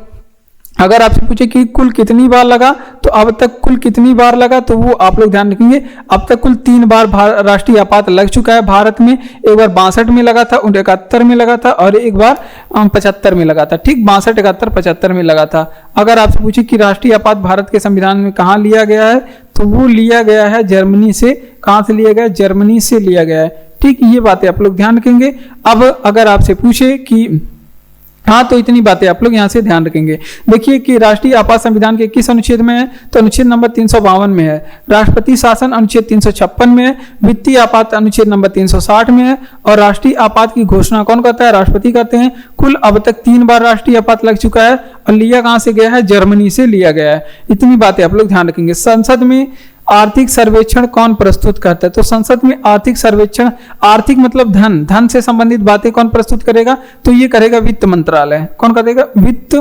[SPEAKER 1] अगर आपसे पूछे कि कुल कितनी बार लगा, तो अब तक कुल कितनी बार लगा, तो वो आप लोग ध्यान रखेंगे। अब तक कुल 3 बार राष्ट्रीय आपात लग चुका है भारत में। एक बार 62 में लगा था, 71 में लगा था, और एक बार 75 में लगा था। ठीक, 62, 71, 75 में लगा था। अगर आपसे पूछे कि राष्ट्रीय आपात भारत के संविधान में कहाँ लिया गया है, तो वो लिया गया है जर्मनी से। कहाँ से लिया गया, जर्मनी से लिया गया है। ठीक, ये बातें आप लोग ध्यान रखेंगे। अब अगर आपसे पूछे कि हाँ, तो इतनी बातें आप लोग यहाँ से ध्यान रखेंगे। देखिए कि राष्ट्रीय आपात संविधान के किस अनुच्छेद में है, तो अनुच्छेद नंबर 352 में है। राष्ट्रपति शासन अनुच्छेद 356 में है। वित्तीय आपात अनुच्छेद नंबर 360 में है। और राष्ट्रीय आपात की घोषणा कौन करता है, राष्ट्रपति करते हैं। कुल अब तक 3 बार राष्ट्रीय आपात लग चुका है, और लिया कहाँ से गया है, जर्मनी से लिया गया है। इतनी बातें आप लोग ध्यान रखेंगे। संसद में आर्थिक सर्वेक्षण कौन प्रस्तुत करता है, तो संसद में आर्थिक सर्वेक्षण, आर्थिक मतलब धन, धन से संबंधित बातें कौन प्रस्तुत करेगा, तो ये करेगा वित्त मंत्रालय। कौन करेगा, वित्त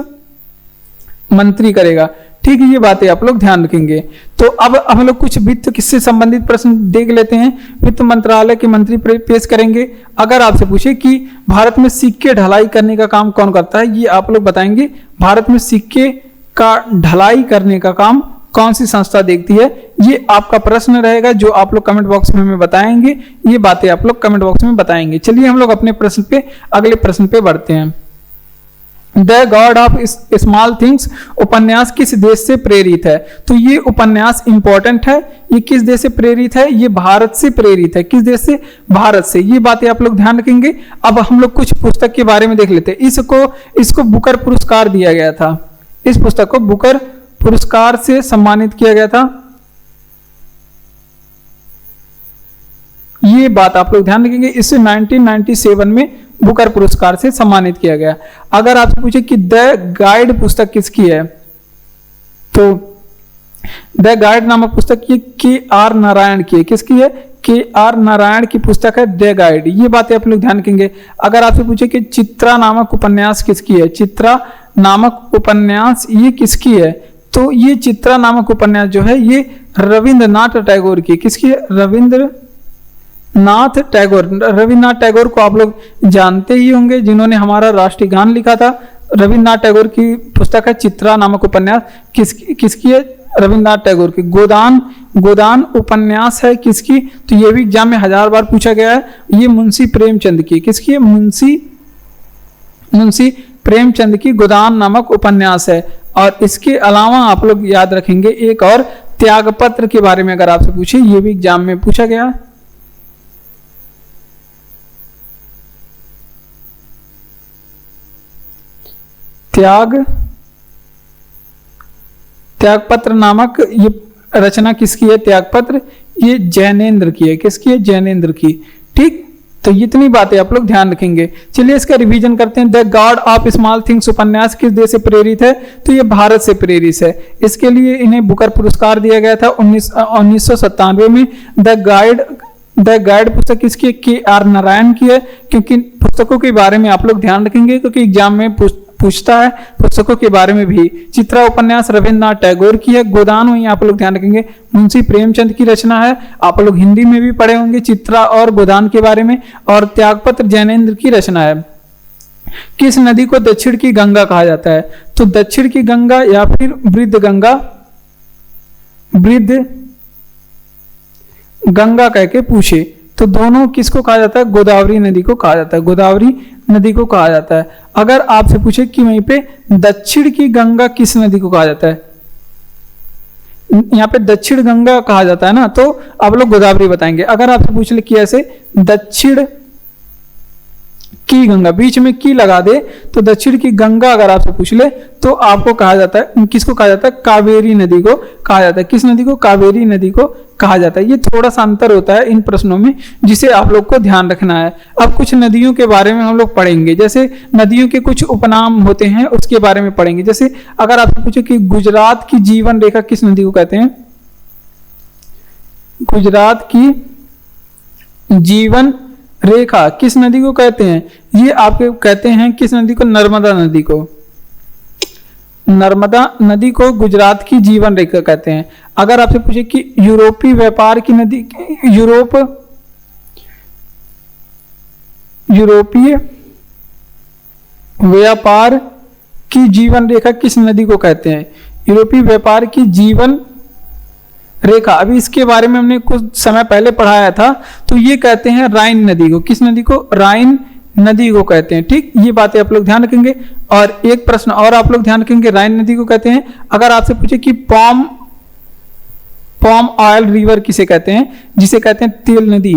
[SPEAKER 1] मंत्री करेगा। ठीक है, ये बातें आप लोग ध्यान रखेंगे। तो अब हम लोग कुछ वित्त किससे संबंधित प्रश्न देख लेते हैं। वित्त मंत्रालय के मंत्री पेश करेंगे। अगर आपसे पूछे कि भारत में सिक्के ढलाई करने का काम कौन करता है, ये आप लोग बताएंगे। भारत में सिक्के का ढलाई करने का काम कौन सी संस्था देखती है, ये आपका प्रश्न रहेगा, जो आप लोग कमेंट बॉक्स में हमें बताएंगे। ये बातें आप लोग कमेंट बॉक्स में बताएंगे। चलिए हम लोग अपने प्रश्न पे, अगले प्रश्न पे बढ़ते हैं। The God of small things उपन्यास किस देश से प्रेरित है? तो ये उपन्यास इंपॉर्टेंट है। ये किस देश से प्रेरित है? ये भारत से प्रेरित है। किस देश से? भारत से। ये बातें आप लोग ध्यान रखेंगे। अब हम लोग कुछ पुस्तक के बारे में देख लेते हैं। इसको बुकर पुरस्कार दिया गया था। इस पुस्तक को बुकर पुरस्कार से सम्मानित किया गया था। ये बात आप लोग ध्यान रखेंगे। इसे 1997 में बुकर पुरस्कार से सम्मानित किया गया। अगर आपसे पूछे कि द गाइड पुस्तक किसकी है, तो द गाइड नामक पुस्तक ये के.आर. नारायण की है। किसकी है? के.आर. नारायण की पुस्तक है द गाइड। ये बातें आप लोग ध्यान रखेंगे। अगर आपसे पूछे कि चित्रा नामक उपन्यास किसकी है, चित्रा नामक उपन्यास ये किसकी है, तो ये चित्रा नामक उपन्यास जो है ये रविंद्रनाथ टैगोर की। किसकी है? रविंद्रनाथ टैगोर। रविन्द्रनाथ टैगोर को आप लोग जानते ही होंगे, जिन्होंने हमारा राष्ट्रीय गान लिखा था। रविन्द्रनाथ टैगोर की पुस्तक है चित्रा नामक उपन्यास। किसकी है? रविन्द्रनाथ टैगोर की। गोदान उपन्यास है किसकी? तो ये भी एग्जाम में 1000 बार पूछा गया है। ये मुंशी प्रेमचंद की। किसकी है? मुंशी प्रेमचंद की गोदान नामक उपन्यास है। और इसके अलावा आप लोग याद रखेंगे एक और त्यागपत्र के बारे में अगर आपसे पूछे, ये भी एग्जाम में पूछा गया। त्यागपत्र नामक ये रचना किसकी है? त्यागपत्र ये जैनेन्द्र की है। किसकी है? जैनेन्द्र की। ठीक, तो इतनी बातें आप लोग ध्यान रखेंगे। चलिए इसका रिवीजन करते हैं। The God of small things उपन्यास किस देश से प्रेरित है? तो ये भारत से प्रेरित है। इसके लिए इन्हें बुकर पुरस्कार दिया गया था 1997 में। द गाइड पुस्तक किसकी है? के.आर. नारायण की है। क्योंकि पुस्तकों के बारे में आप लोग ध्यान रखेंगे, क्योंकि एग्जाम में पूछता है पुस्तकों के बारे में भी। चित्रा उपन्यास रविन्द्रनाथ टैगोर की है। गोदान वही आप लोग ध्यान रखेंगे मुंशी प्रेमचंद की रचना है। आप लोग हिंदी में भी पढ़े होंगे चित्रा और गोदान के बारे में। और त्यागपत्र जैनेन्द्र की रचना है। किस नदी को दक्षिण की गंगा कहा जाता है? तो दक्षिण की गंगा या फिर वृद्ध गंगा कह के पूछे तो दोनों किसको कहा जाता है? गोदावरी नदी को कहा जाता है। गोदावरी नदी को कहा जाता है। अगर आपसे पूछे कि वहीं पे दक्षिण की गंगा किस नदी को कहा जाता है, यहाँ पे दक्षिण गंगा कहा जाता है ना, तो आप लोग गोदावरी बताएंगे। अगर आपसे पूछ ले कि ऐसे दक्षिण की गंगा, बीच में की लगा दे तो दक्षिण की गंगा अगर आपसे पूछ ले तो आपको कहा जाता है, किसको कहा जाता है? कावेरी नदी को कहा जाता है। किस नदी को? कावेरी नदी को कहा जाता है। ये थोड़ा सा अंतर होता है इन प्रश्नों में, जिसे आप लोग को ध्यान रखना है। अब कुछ नदियों के बारे में हम लोग पढ़ेंगे। जैसे नदियों के कुछ उपनाम होते हैं, उसके बारे में पढ़ेंगे। जैसे अगर आपसे पूछे कि गुजरात की जीवन रेखा किस नदी को कहते हैं? गुजरात की जीवन रेखा किस नदी को कहते हैं? ये आपके कहते हैं किस नदी को? नर्मदा नदी को। नर्मदा नदी को गुजरात की जीवन रेखा कहते हैं। अगर आपसे पूछे कि यूरोपीय व्यापार की नदी, यूरोपीय व्यापार की जीवन रेखा किस नदी को कहते हैं? यूरोपीय व्यापार की जीवन रेखा, अभी इसके बारे में हमने कुछ समय पहले पढ़ाया था। तो ये कहते हैं राइन नदी को। किस नदी को? राइन नदी को कहते हैं। ठीक, ये बातें आप लोग ध्यान रखेंगे। और एक प्रश्न और आप लोग ध्यान रखेंगे, राइन नदी को कहते हैं। अगर आपसे पूछे कि पॉम ऑयल रिवर किसे कहते हैं? जिसे कहते हैं तेल नदी।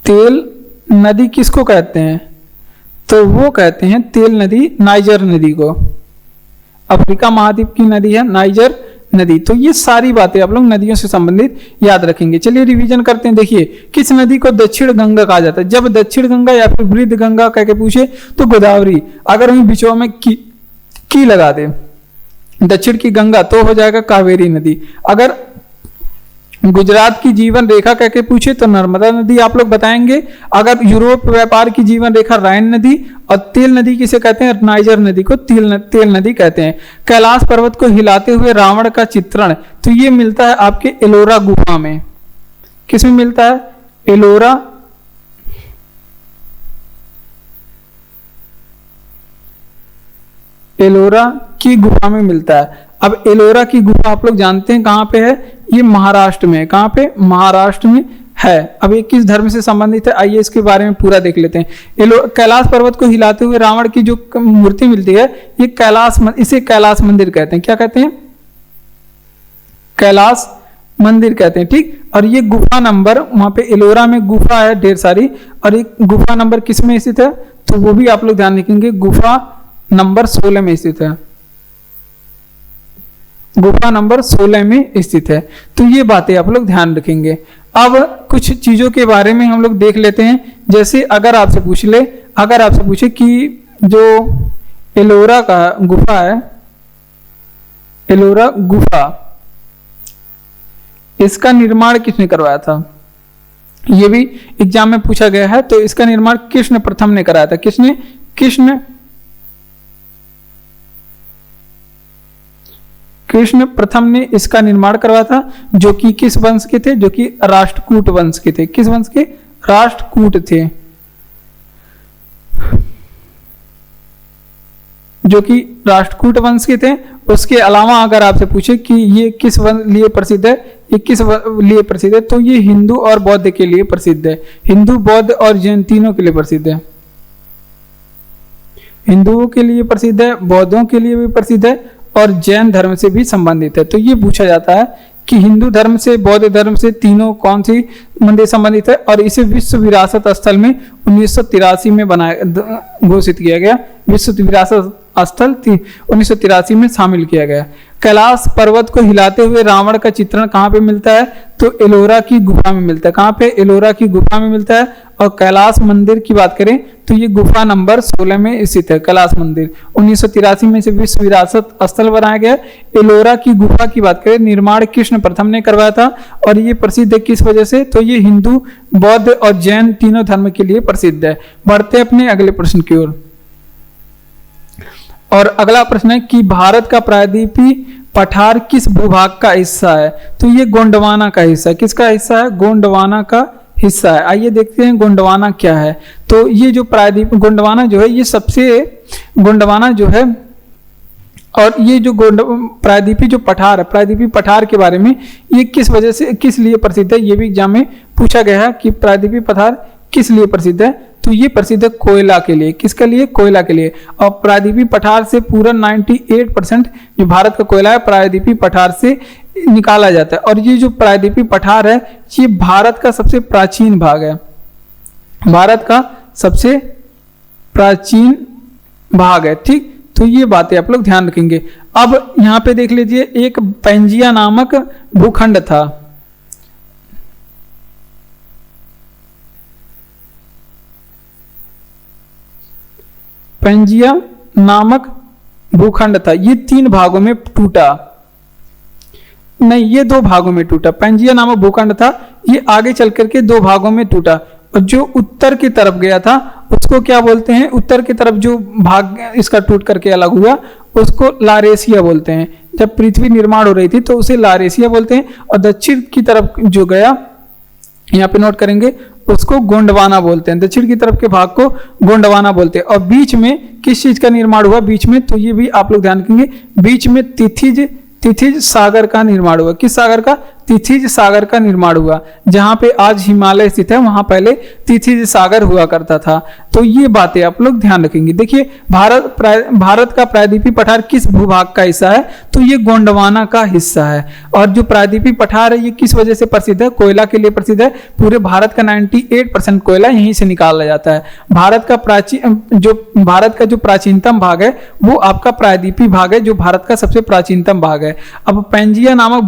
[SPEAKER 1] तेल नदी किसको कहते हैं? तो वो कहते हैं तेल नदी नाइजर नदी को। अफ्रीका महाद्वीप की नदी है नाइजर नदी। तो ये सारी बातें आप लोग नदियों से संबंधित याद रखेंगे। चलिए रिवीजन करते हैं। देखिए, किस नदी को दक्षिण गंगा कहा जाता है? जब दक्षिण गंगा या फिर वृद्ध गंगा कह के पूछे तो गोदावरी। अगर वहीं बीचों में की लगा दे दक्षिण की गंगा तो हो जाएगा कावेरी नदी। अगर गुजरात की जीवन रेखा कह के पूछे तो नर्मदा नदी आप लोग बताएंगे। अगर यूरोप व्यापार की जीवन रेखा राइन नदी, और तेल नदी किसे कहते हैं? नाइजर नदी को तेल नदी कहते हैं। कैलाश पर्वत को हिलाते हुए रावण का चित्रण, तो ये मिलता है आपके एलोरा गुफा में। किसमें मिलता है? एलोरा की गुफा में मिलता है। अब एलोरा की गुफा आप लोग जानते हैं कहां पे है? ये महाराष्ट्र में। कहां पे? महाराष्ट्र में है। अब ये किस धर्म से संबंधित है, आइए इसके बारे में पूरा देख लेते हैं। कैलाश पर्वत को हिलाते हुए रावण की जो मूर्ति मिलती है, ये इसे कैलाश मंदिर कहते हैं। क्या कहते हैं? कैलाश मंदिर कहते हैं। ठीक, और ये गुफा नंबर, वहां पे एलोरा में गुफा है ढेर सारी, और एक गुफा नंबर किस में स्थित है, तो वो भी आप लोग ध्यान रखेंगे, गुफा नंबर 16 में स्थित है। गुफा नंबर 16 में स्थित है। तो ये बातें आप लोग ध्यान रखेंगे। अब कुछ चीजों के बारे में हम लोग देख लेते हैं। जैसे अगर आपसे पूछे कि जो एलोरा का गुफा है, एलोरा गुफा, इसका निर्माण किसने करवाया था, ये भी एग्जाम में पूछा गया है। तो इसका निर्माण कृष्ण प्रथम ने कराया था। किसने? कृष्ण प्रथम ने इसका निर्माण करवाया था, जो कि किस वंश के थे, जो कि राष्ट्रकूट वंश के थे। किस वंश के? राष्ट्रकूट थे, जो कि राष्ट्रकूट वंश के थे। उसके अलावा अगर आपसे पूछे कि ये किस लिए प्रसिद्ध है, ये किस लिए प्रसिद्ध है, तो ये हिंदू और बौद्ध के लिए प्रसिद्ध है। हिंदू, बौद्ध और जैन तीनों के लिए प्रसिद्ध है। हिंदुओं के लिए प्रसिद्ध है, बौद्धों के लिए भी प्रसिद्ध है, और जैन धर्म से भी संबंधित है। तो ये पूछा जाता है कि हिंदू धर्म से, बौद्ध धर्म से, तीनों कौन सी मंदिर संबंधित है, और इसे विश्व विरासत स्थल में 1983 में घोषित किया गया। विश्व विरासत स्थल 1983 में शामिल किया गया। कैलाश पर्वत को हिलाते हुए रावण का चित्रण कहाँ पे मिलता है, तो एलोरा की गुफा में मिलता है। कहाँ पे? एलोरा की गुफा में मिलता है। और कैलाश मंदिर की बात करें तो ये गुफा नंबर 16 में स्थित है। कैलाश मंदिर 1983 में से विश्व विरासत स्थल बनाया गया। एलोरा की गुफा की बात करें, निर्माण कृष्ण प्रथम ने करवाया था, और ये प्रसिद्ध है किस वजह से, तो ये हिंदू, बौद्ध और जैन तीनों धर्म के लिए प्रसिद्ध है। बढ़ते अपने अगले प्रश्न की ओर। और अगला प्रश्न है कि भारत का प्रायद्वीपीय पठार किस भूभाग का हिस्सा है, तो ये गोंडवाना का हिस्सा है। किसका हिस्सा है? गोंडवाना का हिस्सा है। आइए देखते हैं गोंडवाना क्या है। तो ये जो गोंडवाना जो है, ये सबसे गोंडवाना जो है, और ये जो प्रायद्वीपीय जो पठार है, प्रायद्वीपीय पठार के बारे में ये किस वजह से, किस लिए प्रसिद्ध है, ये भी एग्जाम में पूछा गया है कि प्रायद्वीपीय पठार किस लिए प्रसिद्ध है। तो ये प्रसिद्ध है कोयला के लिए। किसके लिए? कोयला के लिए। और प्रायद्वीपीय पठार से पूरा 98% जो भारत का कोयला है प्रायद्वीपीय पठार से निकाला जाता है। और ये जो प्रायद्वीपीय पठार है, ये भारत का सबसे प्राचीन भाग है। भारत का सबसे प्राचीन भाग है। ठीक, तो ये बातें आप लोग ध्यान रखेंगे। अब यहां पे देख लीजिए, एक पैंजिया नामक भूखंड था। पैंजिया नामक भूखंड था, ये 3 भागों में टूटा, नहीं ये 2 भागों में टूटा। पैंजिया नामक भूखंड था, ये आगे चल करके 2 भागों में टूटा। और जो उत्तर की तरफ गया था उसको क्या बोलते हैं? उत्तर की तरफ जो भाग इसका टूट करके अलग हुआ उसको लारेशिया बोलते हैं। जब पृथ्वी निर्माण हो रही थी तो उसे लारेशिया बोलते हैं। और दक्षिण की तरफ जो गया, यहाँ पे नोट करेंगे, उसको गोंडवाना बोलते हैं। दक्षिण की तरफ के भाग को गोंडवाना बोलते हैं। और बीच में किस चीज का निर्माण हुआ बीच में, तो ये भी आप लोग ध्यान रखेंगे, बीच में तिथिज सागर का निर्माण हुआ। किस सागर का? तिथिज सागर का निर्माण हुआ। जहां पे आज हिमालय स्थित है वहां पहले तिथिज सागर हुआ करता था। तो ये बातें आप लोग ध्यान रखेंगे। देखिए, भारत का प्रायद्वीपीय पठार किस भूभाग का हिस्सा है, तो ये गोंडवाना का हिस्सा है। और जो प्रायद्वीपीय पठार है ये किस वजह से प्रसिद्ध है? कोयला के लिए प्रसिद्ध है। पूरे भारत का 98% कोयला यहीं से निकाला जाता है। भारत का जो प्राचीनतम भाग है वो आपका प्रायद्वीपीय भाग है, जो भारत का सबसे प्राचीनतम भाग है। अब पैंजिया नामक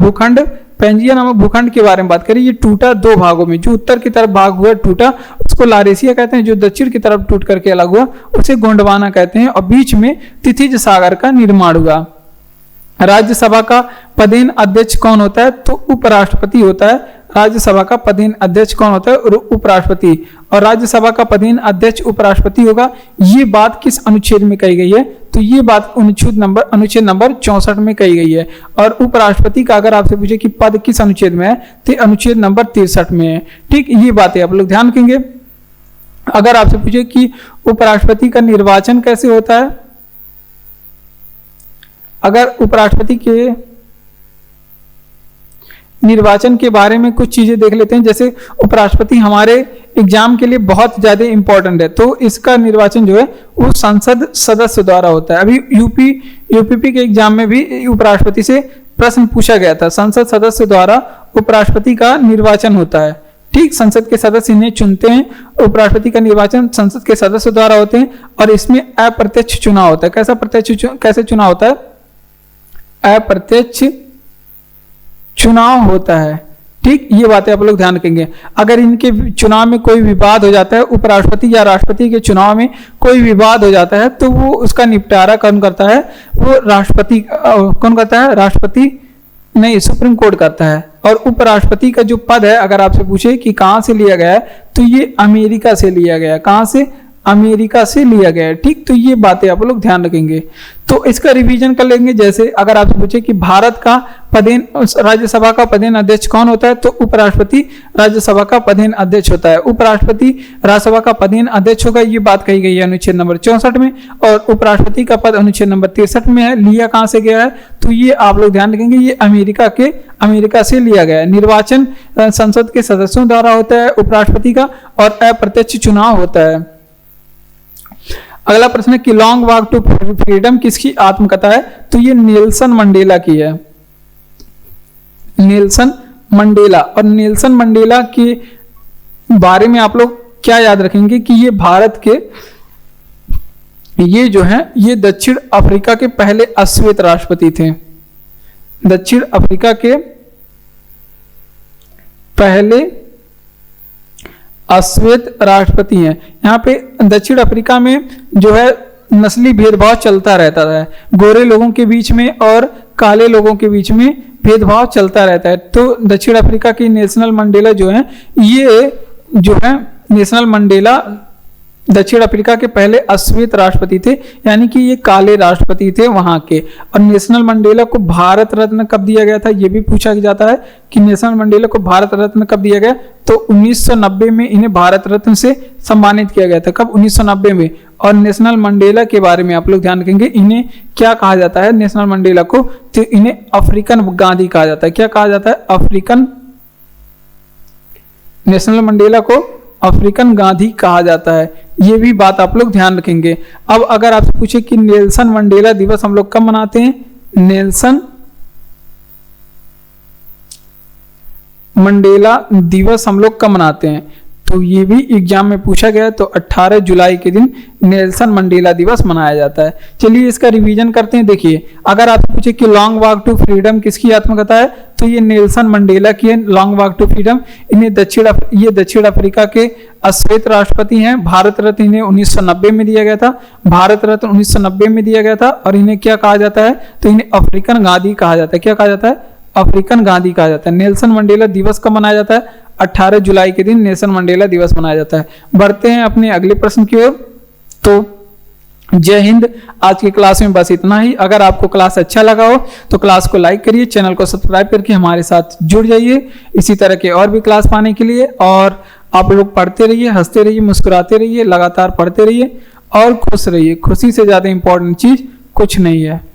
[SPEAKER 1] भूखंड के बारे में बात करें, ये टूटा 2 भागों में। जो उत्तर की तरफ भाग हुआ टूटा उसको लारेशिया कहते हैं, जो दक्षिण की तरफ टूट करके अलग हुआ उसे गोंडवाना कहते हैं। और बीच में तिथिज सागर का निर्माण हुआ। राज्यसभा का पदेन अध्यक्ष कौन होता है, तो उपराष्ट्रपति होता है। राज्यसभा का पदेन अध्यक्छ कौन होता है? उपराष्ट्रपति। और राज्यसभा का पदेन अध्यक्ष उपराष्ट्रपति होगा। ये बात किस अनुच्छेद में कही गई है, तो ये बात अनुच्छेद नंबर 64 में कही गई है। और उपराष्ट्रपति का अगर आपसे पूछे कि पद किस अनुच्छेद में है, तो अनुच्छेद नंबर 63 में है। ठीक, ये बातें आप लोग ध्यान रखेंगे। अगर आपसे पूछे कि उपराष्ट्रपति का निर्वाचन कैसे होता है, अगर उपराष्ट्रपति के निर्वाचन के बारे में कुछ चीजें देख लेते हैं। जैसे उपराष्ट्रपति हमारे एग्जाम के लिए बहुत ज्यादा इंपॉर्टेंट है, तो इसका निर्वाचन जो है वो संसद सदस्य द्वारा होता है। अभी यूपीपी के एग्जाम में भी उपराष्ट्रपति से प्रश्न पूछा गया था। संसद सदस्य द्वारा उपराष्ट्रपति का निर्वाचन होता है। ठीक, संसद के सदस्य इन्हें चुनते हैं। उपराष्ट्रपति का निर्वाचन संसद के सदस्य द्वारा होते हैं और इसमें अप्रत्यक्ष चुनाव होता है। कैसे चुनाव होता है? अप्रत्यक्ष चुनाव होता है। ठीक, ये बातें आप लोग ध्यान रखेंगे। अगर इनके चुनाव में कोई विवाद हो जाता है, उपराष्ट्रपति या राष्ट्रपति के चुनाव में कोई विवाद हो जाता है, तो वो उसका निपटारा कौन करता है? वो राष्ट्रपति कौन करता है? राष्ट्रपति नहीं, सुप्रीम कोर्ट करता है। और उपराष्ट्रपति का जो पद है, अगर आपसे पूछे कि कहां से लिया गया है, तो ये अमेरिका से लिया गया है। कहां से? अमेरिका से लिया गया है। ठीक, तो ये बातें आप लोग ध्यान रखेंगे। तो इसका रिवीजन कर लेंगे। जैसे अगर आपसे पूछे कि भारत का पदेन राज्यसभा का पदेन अध्यक्ष कौन होता है, तो उपराष्ट्रपति राज्यसभा का पदेन अध्यक्ष होता है। उपराष्ट्रपति राज्यसभा का पदेन अध्यक्ष होगा, ये बात कही गई है अनुच्छेद नंबर 64 में। और उपराष्ट्रपति का पद अनुच्छेद नंबर 63 में है। लिया कहां से गया है? तो ये आप लोग ध्यान रखेंगे, ये अमेरिका से लिया गया है। निर्वाचन संसद के सदस्यों द्वारा होता है उपराष्ट्रपति का, और अप्रत्यक्ष चुनाव होता है। अगला प्रश्न है कि लॉन्ग वॉक टू फ्रीडम किसकी आत्मकथा है? तो ये नेल्सन मंडेला की है। Nelson Mandela. और नेल्सन मंडेला के बारे में आप लोग क्या याद रखेंगे कि ये भारत के, ये जो है, ये दक्षिण अफ्रीका के पहले अश्वेत राष्ट्रपति थे। दक्षिण अफ्रीका के पहले अश्वेत राष्ट्रपति हैं। यहाँ पे दक्षिण अफ्रीका में जो है नस्ली भेदभाव चलता रहता है। गोरे लोगों के बीच में और काले लोगों के बीच में भेदभाव चलता रहता है। तो दक्षिण अफ्रीका की नेल्सन मंडेला जो है, ये जो है नेल्सन मंडेला दक्षिण अफ्रीका के पहले अश्वेत राष्ट्रपति थे, यानी कि ये काले राष्ट्रपति थे वहां के। और नेल्सन मंडेला को भारत रत्न कब दिया गया था, ये भी पूछा जाता है कि नेल्सन मंडेला को भारत रत्न कब दिया गया। तो 1990 में इन्हें भारत रत्न से सम्मानित किया गया था। कब? 1990 में। और नेल्सन मंडेला के बारे में आप लोग ध्यान रखेंगे, इन्हें क्या कहा जाता है? नेल्सन मंडेला को, तो इन्हें अफ्रीकन गांधी कहा जाता है। क्या कहा जाता है? अफ्रीकन। नेल्सन मंडेला को अफ्रीकन गांधी कहा जाता है। ये भी बात आप लोग ध्यान रखेंगे। अब अगर आपसे पूछे कि नेल्सन मंडेला दिवस हम लोग कब मनाते हैं? नेल्सन मंडेला दिवस हम लोग कब मनाते हैं? तो ये भी एग्जाम में पूछा गया है। तो 18 जुलाई के दिन नेल्सन मंडेला दिवस मनाया जाता है। चलिए इसका रिवीजन करते हैं। देखिए, अगर आपसे पूछे कि लॉन्ग वॉक टू फ्रीडम किसकी आत्मकथा है, तो ये नेल्सन मंडेला की है, लॉन्ग वॉक टू फ्रीडम। इन्हें दक्षिण अफ्रीका के अश्वेत राष्ट्रपति हैं। भारत रत्न इन्हें 1990 में दिया गया था। भारत रत्न 1990 में दिया गया था। और इन्हें क्या कहा जाता है? तो इन्हें अफ्रीकन गांधी कहा जाता है। क्या कहा जाता है? अफ्रीकन गांधी कहा जाता है। नेल्सन मंडेला दिवस कब मनाया जाता है? 18 जुलाई के दिन नेल्सन मंडेला दिवस मनाया जाता है। बढ़ते हैं अपने अगले प्रश्न की ओर। तो जय हिंद। आज की क्लास में बस इतना ही। अगर आपको क्लास अच्छा लगा हो तो क्लास को लाइक करिए, चैनल को सब्सक्राइब करके हमारे साथ जुड़ जाइए इसी तरह के और भी क्लास पाने के लिए। और आप लोग पढ़ते रहिए, हंसते रहिए, मुस्कुराते रहिए, लगातार पढ़ते रहिए और खुश रहिए। खुशी से ज्यादा इंपॉर्टेंट चीज कुछ नहीं है।